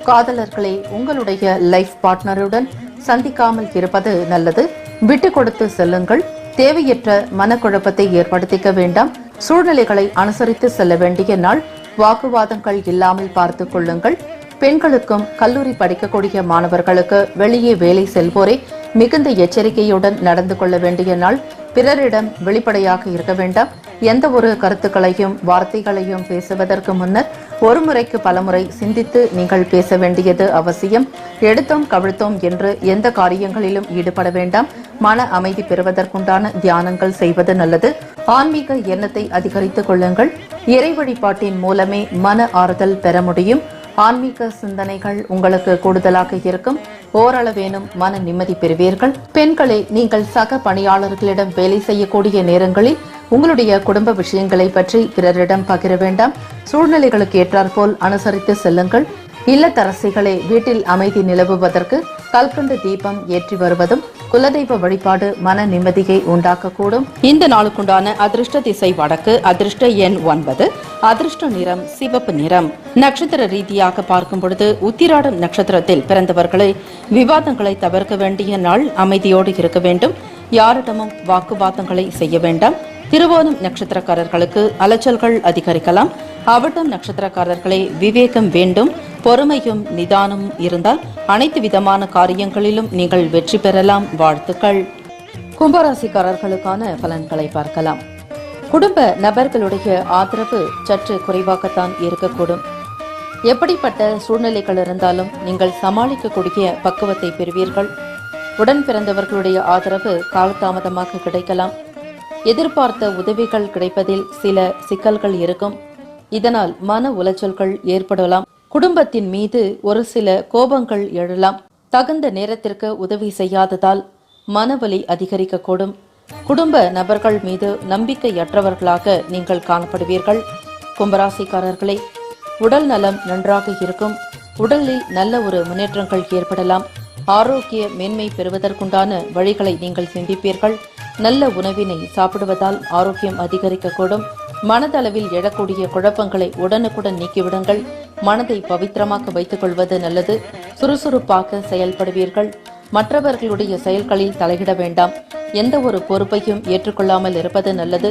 காதலர்களை உங்களுடைய லைஃப் பார்ட்னருடன் சந்திக்காமல் இருப்பது நல்லது. விட்டு கொடுத்து செல்லுங்கள். தேவையற்ற மனக்குழப்பத்தை ஏற்படுத்திக்க வேண்டாம். சூழ்நிலைகளை அனுசரித்து செல்ல வேண்டிய நாள். வாக்குவாதங்கள் இல்லாமல் பார்த்துக் கொள்ளுங்கள். பெண்களுக்கும் கல்லூரி படிக்கக்கூடிய மாணவர்களுக்கு வெளியே வேலை செல்வோரே மிகுந்த எச்சரிக்கையுடன் நடந்து கொள்ள வேண்டிய நாள். பிறரிடம் வெளிப்படையாக இருக்க வேண்டாம். எந்த ஒரு கருத்துக்களையும் வார்த்தைகளையும் பேசுவதற்கு முன்னர் ஒரு முறைக்கு பலமுறை சிந்தித்து நீங்கள் பேச வேண்டியது அவசியம். எடுத்தோம் கவிழ்த்தோம் என்று எந்த காரியங்களிலும் ஈடுபட வேண்டாம். மன அமைதி பெறுவதற்குண்டான தியானங்கள் செய்வது நல்லது. ஆன்மீக எண்ணத்தை அதிகரித்துக் கொள்ளுங்கள். இறை வழிபாட்டின் மூலமே மன ஆறுதல் பெற முடியும். ஆன்மீக சிந்தனைகள் உங்களுக்கு கூடுதலாக இருக்கும். ஓரளவேனும் மன நிம்மதி பெறுவீர்கள். பெண்களே, நீங்கள் சக பணியாளர்களிடம் வேலை செய்யக்கூடிய நேரங்களில் உங்களுடைய குடும்ப விஷயங்களை பற்றி பிறரிடம் பகிர வேண்டாம். சூழ்நிலைகளுக்கு ஏற்றாற்போல் அனுசரித்து செல்லுங்கள். இல்லத்தரசிகளே, வீட்டில் அமைதி நிலவுவதற்கு கல்கண்டு தீபம் ஏற்றி வருவதும் குலதெய்வ வழிபாடு மன நிம்மதியை உண்டாக்கக்கூடும். இந்த நாளுக்குண்டான அதிர்ஷ்ட திசை வடக்கு. அதிர்ஷ்ட எண் 9. அதிர்ஷ்ட நிறம் சிவப்பு நிறம். நட்சத்திர ரீதியாக பார்க்கும் பொழுது உத்திராடம் நட்சத்திரத்தில் பிறந்தவர்களை விவாதங்களை தவிர்க்க வேண்டிய நாள். அமைதியோடு இருக்க வேண்டும். யாரிடமும் வாக்குவாதங்களை செய்ய வேண்டாம். திருவோணம் நட்சத்திரக்காரர்களுக்கு அலைச்சல்கள் அதிகரிக்கலாம். அவிட்டம் நட்சத்திரக்காரர்களே, விவேகம் வேண்டும். பொறுமையும் நிதானமும் இருந்தால் அனைத்து விதமான காரியங்களிலும் நீங்கள் வெற்றி பெறலாம். வாழ்த்துக்கள். கும்பராசிக்காரர்களுக்கான பலன்களை பார்க்கலாம். குடும்ப நபர்களுடைய ஆதரவு சற்று குறைவாகத்தான் இருக்கக்கூடும். எப்படிப்பட்ட சூழ்நிலைகள் இருந்தாலும் நீங்கள் சமாளிக்கக்கூடிய பக்குவத்தை பெறுவீர்கள். உடன் பிறந்தவர்களுடைய ஆதரவு காலதாமதமாக கிடைக்கலாம். எதிர்பார்த்த உதவிகள் கிடைப்பதில் சில சிக்கல்கள் இருக்கும். இதனால் மன உளைச்சல்கள் ஏற்படலாம். குடும்பத்தின் மீது ஒரு சில கோபங்கள் எழலாம். தகுந்த நேரத்திற்கு உதவி செய்யாததால் மனவலி அதிகரிக்கக்கூடும். குடும்ப நபர்கள் மீது நம்பிக்கையற்றவர்களாக நீங்கள் காணப்படுவீர்கள். கும்பராசிக்காரர்களே, உடல் நலம் நன்றாக இருக்கும். உடலில் நல்ல ஒரு முன்னேற்றங்கள் ஏற்படலாம். ஆரோக்கிய மேன்மை பெறுவதற்குண்டான வழிகளை நீங்கள் சிந்திப்பீர்கள். நல்ல உணவினை சாப்பிடுவதால் ஆரோக்கியம் அதிகரிக்கக்கூடும். மனதளவில் எழக்கூடிய குழப்பங்களை உடனுக்குடன் நீக்கிவிடுங்கள். மனதை பவித்திரமாக வைத்துக் கொள்வது நல்லது. சுறுசுறுப்பாக செயல்படுவீர்கள். மற்றவர்களுடைய செயல்களில் தலையிட வேண்டாம். எந்த ஒரு பொறுப்பையும் ஏற்றுக்கொள்ளாமல் இருப்பது நல்லது.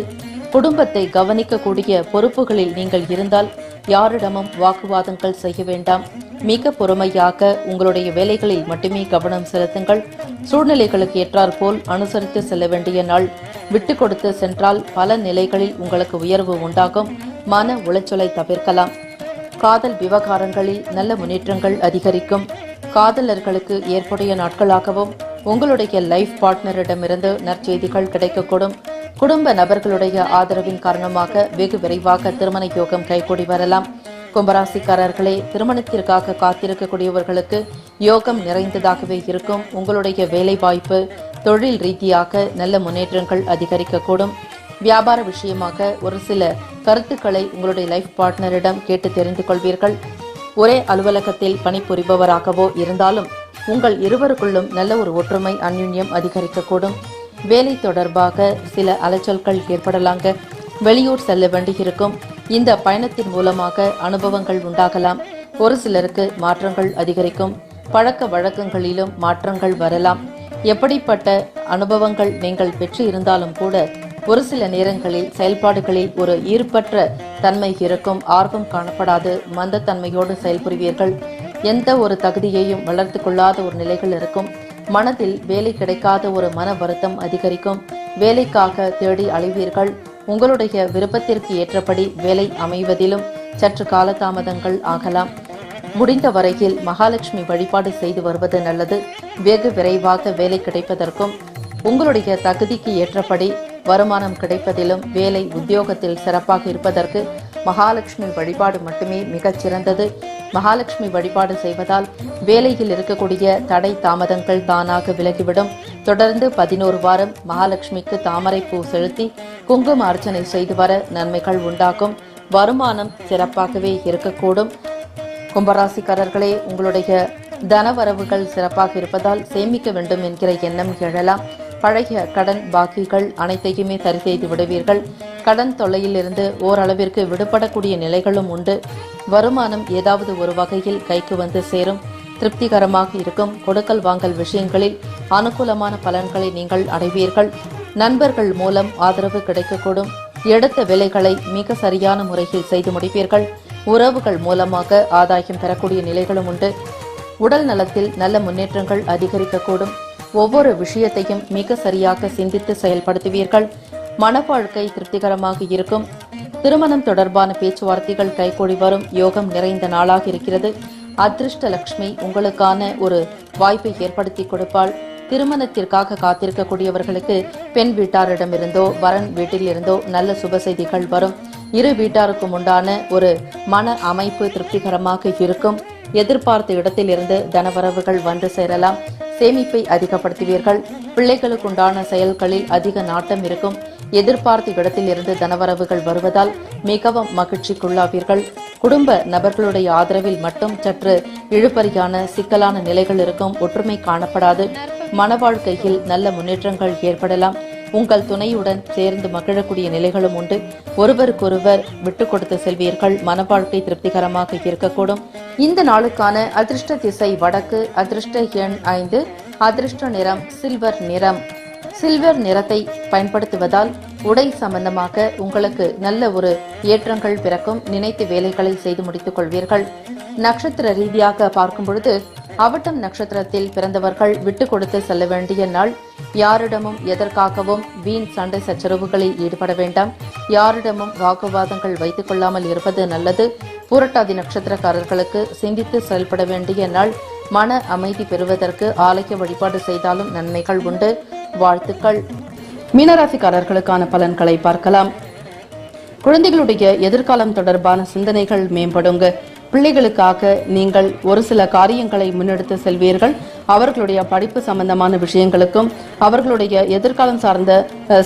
குடும்பத்தை கவனிக்கக்கூடிய பொறுப்புகளில் நீங்கள் இருந்தால் யாரிடமும் வாக்குவாதங்கள் செய்ய வேண்டாம். மிக பொறுமையாக உங்களுடைய வேலைகளில் மட்டுமே கவனம் செலுத்துங்கள். சூழ்நிலைகளுக்கு ஏற்றாற்போல் அனுசரித்து செல்ல வேண்டிய நாள். விட்டு கொடுத்து சென்றால் பல நிலைகளில் உங்களுக்கு உயர்வு உண்டாகும். மன உளைச்சலை தவிர்க்கலாம். காதல் விவகாரங்களில் நல்ல முன்னேற்றங்கள் அதிகரிக்கும். காதலர்களுக்கு ஏற்புடைய நாட்களாகவும் உங்களுடைய லைஃப் பார்ட்னரிடமிருந்து நற்செய்திகள் கிடைக்கக்கூடும். குடும்ப நபர்களுடைய ஆதரவின் காரணமாக வெகு விரைவாக திருமண யோகம் கைகூடி வரலாம். கும்பராசிக்காரர்களே, திருமணத்திற்காக காத்திருக்கக்கூடியவர்களுக்கு யோகம் நிறைந்ததாகவே இருக்கும். உங்களுடைய வேலை வாய்ப்பு, தொழில் ரீதியாக நல்ல முன்னேற்றங்கள் அதிகரிக்கக்கூடும். வியாபார விஷயமாக ஒரு சில கருத்துக்களை உங்களுடைய லைஃப் பார்ட்னரிடம் கேட்டு தெரிந்து கொள்வீர்கள். ஒரே அலுவலகத்தில் பணிபுரிபவராகவோ இருந்தாலும் உங்கள் இருவருக்குள்ளும் நல்ல ஒரு ஒற்றுமை, அந்யுன்யம் அதிகரிக்கக்கூடும். வேலை தொடர்பாக சில அலைச்சல்கள் ஏற்படலாங்க. வெளியூர் செல்ல வேண்டியிருக்கும். இந்த பயணத்தின் மூலமாக அனுபவங்கள் உண்டாகலாம். ஒரு சிலருக்கு மாற்றங்கள் அதிகரிக்கும். பழக்க வழக்கங்களிலும் மாற்றங்கள் வரலாம். எப்படிப்பட்ட அனுபவங்கள் நீங்கள் பெற்று இருந்தாலும் கூட ஒரு சில நேரங்களில் செயல்பாடுகளில் ஒரு ஈர்ப்பற்ற தன்மை இருக்கும். ஆர்வம் காணப்படாது. மந்தத்தன்மையோடு செயல்புரிவீர்கள். எந்த ஒரு தகுதியையும் வளர்த்து கொள்ளாத ஒரு நிலைகள் இருக்கும். மனதில் வேலை கிடைக்காத ஒரு மன வருத்தம் அதிகரிக்கும். வேலைக்காக தேடி அலைவீர்கள். உங்களுடைய விருப்பத்திற்கு ஏற்றபடி வேலை அமைவதிலும் சற்று காலதாமதங்கள் ஆகலாம். முடிந்த வரையில் மகாலட்சுமி வழிபாடு செய்து வருவது நல்லது. வெகு விரைவாக வேலை கிடைப்பதற்கும் உங்களுடைய தகுதிக்கு ஏற்றபடி வருமானம் கிடைப்பதிலும் வேலை உத்தியோகத்தில் சிறப்பாக இருப்பதற்கு மகாலட்சுமி வழிபாடு மட்டுமே மிகச் சிறந்தது. மகாலட்சுமி வழிபாடு செய்வதால் வேலையில் இருக்கக்கூடிய தடை தாமதங்கள் தானாக விலகிவிடும். தொடர்ந்து 11 வாரம் மகாலட்சுமிக்கு தாமரை பூ செலுத்தி குங்கும அர்ச்சனை செய்து வர நன்மைகள் உண்டாகும். வருமானம் சிறப்பாகவே இருக்கக்கூடும். கும்பராசிக்காரர்களே, உங்களுடைய தனவரவுகள் சிறப்பாக இருப்பதால் சேமிக்க வேண்டும் என்கிற எண்ணம் எழலாம். பழைய கடன் பாக்கிகள் அனைத்தையுமே சரி செய்து விடுவீர்கள். கடன் தொல்லையிலிருந்து ஓரளவிற்கு விடுபடக்கூடிய நிலைகளும் உண்டு. வருமானம் ஏதாவது ஒரு வகையில் கைக்கு வந்து சேரும். திருப்திகரமாக இருக்கும். கொடுக்கல் வாங்கல் விஷயங்களில் அனுகூலமான பலன்களை நீங்கள் அடைவீர்கள். நண்பர்கள் மூலம் ஆதரவு கிடைக்கக்கூடும். எடுத்த வேலைகளை மிக சரியான முறையில் செய்து முடிப்பீர்கள். உறவுகள் மூலமாக ஆதாயம் பெறக்கூடிய நிலைகளும் உண்டு. உடல் நலத்தில் நல்ல முன்னேற்றங்கள் அதிகரிக்கக்கூடும். ஒவ்வொரு விஷயத்தையும் மிக சரியாக சிந்தித்து செயல்படுத்துவீர்கள். மன வாழ்க்கை திருப்திகரமாக இருக்கும். திருமணம் தொடர்பான பேச்சுவார்த்தைகள் கைகூடி வரும். யோகம் நிறைந்த நாளாக இருக்கிறது. அதிர்ஷ்ட லட்சுமி உங்களுக்கான ஒரு வாய்ப்பை ஏற்படுத்தி கொடுப்பாள். திருமணத்திற்காக காத்திருக்கக்கூடியவர்களுக்கு பெண் வீட்டாரிடமிருந்தோ வரன் வீட்டிலிருந்தோ நல்ல சுப செய்திகள் வரும். இரு வீட்டாருக்கும் உண்டான ஒரு மன அமைப்பு திருப்திகரமாக இருக்கும். எதிர்பார்த்த இடத்திலிருந்து தனவரவுகள் வந்து சேரலாம். சேமிப்பை அதிகப்படுத்துவீர்கள். பிள்ளைகளுக்குண்டான செயல்களில் அதிக நாட்டம் இருக்கும். எதிர்பார்த்த இடத்திலிருந்து தனவரவுகள் வருவதால் மிகவும் மகிழ்ச்சிக்குள்ளாவீர்கள். குடும்ப நபர்களுடைய ஆதரவில் மட்டும் சற்று இழுபறியான சிக்கலான நிலைகள் இருக்கும். ஒற்றுமை காணப்படாது. மன வாழ்க்கையில் நல்ல முன்னேற்றங்கள் ஏற்படலாம். உங்கள் துணையுடன் சேர்ந்து மகிழக்கூடிய நிலைகளும் உண்டு. ஒருவருக்கொருவர் விட்டுக் கொடுத்து செல்வீர்கள். மன வாழ்க்கை திருப்திகரமாக இருக்கக்கூடும். இந்த நாளுக்கான அதிர்ஷ்ட திசை வடக்கு. அதிர்ஷ்ட எண் 5. அதிர்ஷ்ட நிறம் சில்வர் நிறம். சில்வர் நிறத்தை பயன்படுத்துவதால் உடை சம்பந்தமாக உங்களுக்கு நல்ல ஒரு ஏற்றங்கள் பிறக்கும். நினைத்து வேலைகளை செய்து முடித்துக் கொள்வீர்கள். நட்சத்திர ரீதியாக பார்க்கும் பொழுது அவிட்டம் நட்சத்திரத்தில் பிறந்தவர்கள் விட்டு கொடுத்து செல்ல வேண்டிய நாள். யாரிடமும் எதற்காகவும் வீண் சண்டை சச்சரவுகளில் ஈடுபட வேண்டாம். யாரிடமும் வாக்குவாதங்கள் வைத்துக் கொள்ளாமல் இருப்பது நல்லது. பூரட்டாதி நட்சத்திரக்காரர்களுக்கு சிந்தித்து செயல்பட வேண்டிய நாள். மன அமைதி பெறுவதற்கு ஆலய வழிபாடு செய்தாலும் நன்மைகள் உண்டு. வாழ்த்துக்கள். மீனராசிக்காரர்களுக்கான பலன்களை பார்க்கலாம். குழந்தைகளுடைய எதிர்காலம் தொடர்பான சிந்தனைகள் மேம்படுங்க. பிள்ளைகளுக்காக நீங்கள் ஒரு சில காரியங்களை முன்னெடுத்து செல்வீர்கள். அவர்களுடைய படிப்பு சம்பந்தமான விஷயங்களுக்கும் அவர்களுடைய எதிர்காலம் சார்ந்த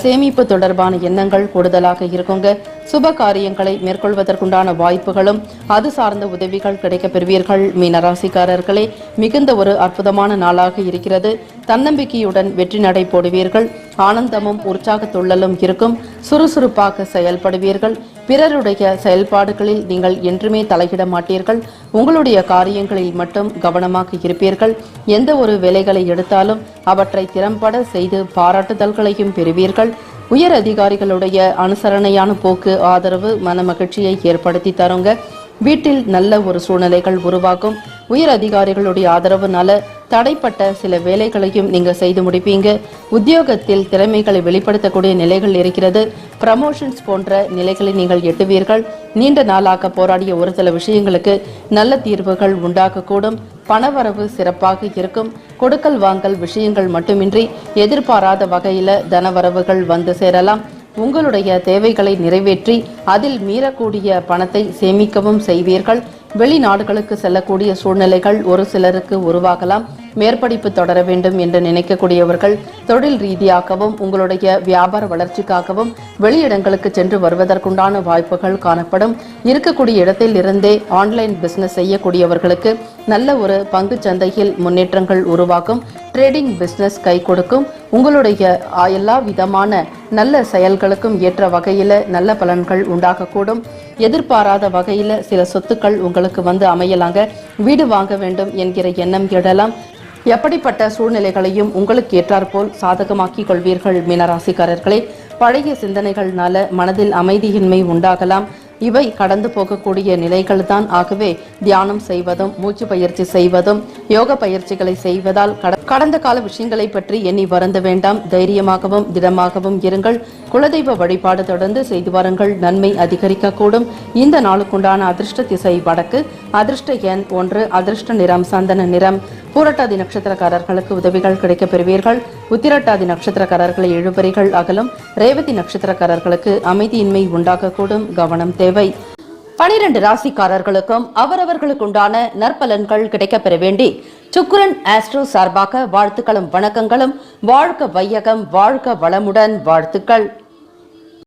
சேமிப்பு தொடர்பான எண்ணங்கள் கூடுதலாக இருக்குங்க. சுப காரியங்களை மேற்கொள்வதற்குண்டான வாய்ப்புகளும் அது சார்ந்த உதவிகள் கிடைக்க பெறுவீர்கள். மீனராசிக்காரர்களே, மிகுந்த ஒரு அற்புதமான நாளாக இருக்கிறது. தன்னம்பிக்கையுடன் வெற்றி நடை போடுவீர்கள். ஆனந்தமும் உற்சாகத்துள்ளலும் இருக்கும். சுறுசுறுப்பாக செயல்படுவீர்கள். பிறருடைய செயல்பாடுகளில் நீங்கள் என்றுமே தலையிட மாட்டீர்கள். உங்களுடைய காரியங்களில் மட்டும் கவனமாக இருப்பீர்கள். எந்த ஒரு வேலைகளை எடுத்தாலும் அவற்றை திறம்பட செய்து பாராட்டுதல்களையும் பெறுவீர்கள். உயர் அதிகாரிகளுடைய அனுசரணையான போக்கு ஆதரவு மன மகிழ்ச்சியை ஏற்படுத்தி தருங்க. வீட்டில் நல்ல ஒரு சூழ்நிலைகள் உருவாகும். உயர் அதிகாரிகளுடைய ஆதரவுனால தடைப்பட்ட சில வேலைகளையும் நீங்க செய்து முடிப்பீங்க. உத்தியோகத்தில் திறமைகளை வெளிப்படுத்தக்கூடிய நிலைகள் இருக்கிறது. ப்ரமோஷன்ஸ் போன்ற நிலைகளை நீங்கள் எட்டுவீர்கள். நீண்ட நாளாக போராடிய ஒரு சில விஷயங்களுக்கு நல்ல தீர்வுகள் உண்டாகக்கூடும். பணவரவு சிறப்பாக இருக்கும். கொடுக்கல் வாங்கல் விஷயங்கள் மட்டுமின்றி எதிர்பாராத வகையில தனவரவுகள் வந்து சேரலாம். உங்களுடைய தேவைகளை நிறைவேற்றி அதில் மீறக்கூடிய பணத்தை சேமிக்கவும் செய்வீர்கள். வெளிநாடுகளுக்கு செல்லக்கூடிய சூழ்நிலைகள் ஒரு சிலருக்கு உருவாகலாம். மேற்படிப்பு தொடர வேண்டும் என்று நினைக்கக்கூடியவர்கள் தொழில் ரீதியாகவும் உங்களுடைய வியாபார வளர்ச்சிக்காகவும் வெளியிடங்களுக்கு சென்று வருவதற்குண்டான வாய்ப்புகள் காணப்படும். இருக்கக்கூடிய இடத்தில் இருந்தே ஆன்லைன் பிசினஸ் செய்யக்கூடியவர்களுக்கு நல்ல ஒரு பங்கு சந்தையில் முன்னேற்றங்கள் உருவாகும். ட்ரேடிங் பிசினஸ் கை கொடுக்கும். உங்களுடைய எல்லா விதமான நல்ல செயல்களுக்கும் ஏற்ற வகையில நல்ல பலன்கள் உண்டாகக்கூடும். எதிர்பாராத வகையில சில சொத்துக்கள் உங்களுக்கு வந்து அமையலாங்க. வீடு வாங்க வேண்டும் என்கிற எண்ணம் எழலாம். எப்படிப்பட்ட சூழ்நிலைகளையும் உங்களுக்கு ஏற்றாற்போல் சாதகமாக்கிக் கொள்வீர்கள். மீனராசிக்காரர்களே, பழைய சிந்தனைகள்னால மனதில் அமைதியின்மை உண்டாகலாம். இவை கடந்து போகக்கூடிய நிலைகள் தான். ஆகவே தியானம் செய்வதும் மூச்சு பயிற்சி செய்வதும் யோக பயிற்சிகளை செய்வதால் கடந்த கால விஷயங்களை பற்றி எண்ணி வருந்த வேண்டாம். தைரியமாகவும் திடமாகவும் இருங்கள். குலதெய்வ வழிபாடு தொடர்ந்து செய்து வாருங்கள். நன்மை அதிகரிக்கக்கூடும். இந்த நாளுக்குண்டான அதிர்ஷ்ட திசை வடக்கு. அதிர்ஷ்ட எண் 1. அதிர்ஷ்ட நிறம் சந்தன நிறம். பூரட்டாதி நட்சத்திரக்காரர்களுக்கு உதவிகள் கிடைக்கப் பெறுவீர்கள். உத்திரட்டாதி நட்சத்திரக்காரர்களை இழுபறிகள் அகலும். ரேவதி நட்சத்திரக்காரர்களுக்கு அமைதியின்மை உண்டாகக்கூடும். கவனம் தேவை. 12 ராசிக்காரர்களுக்கும் அவரவர்களுக்குண்டான நற்பலன்கள் கிடைக்கப் பெற வேண்டி சுக்கிரன் ஆஸ்ட்ரோ சார்பாக வாழ்த்துக்களும் வணக்கங்களும். வாழ்க வையகம், வாழ்க வளமுடன். வாழ்த்துக்கள்.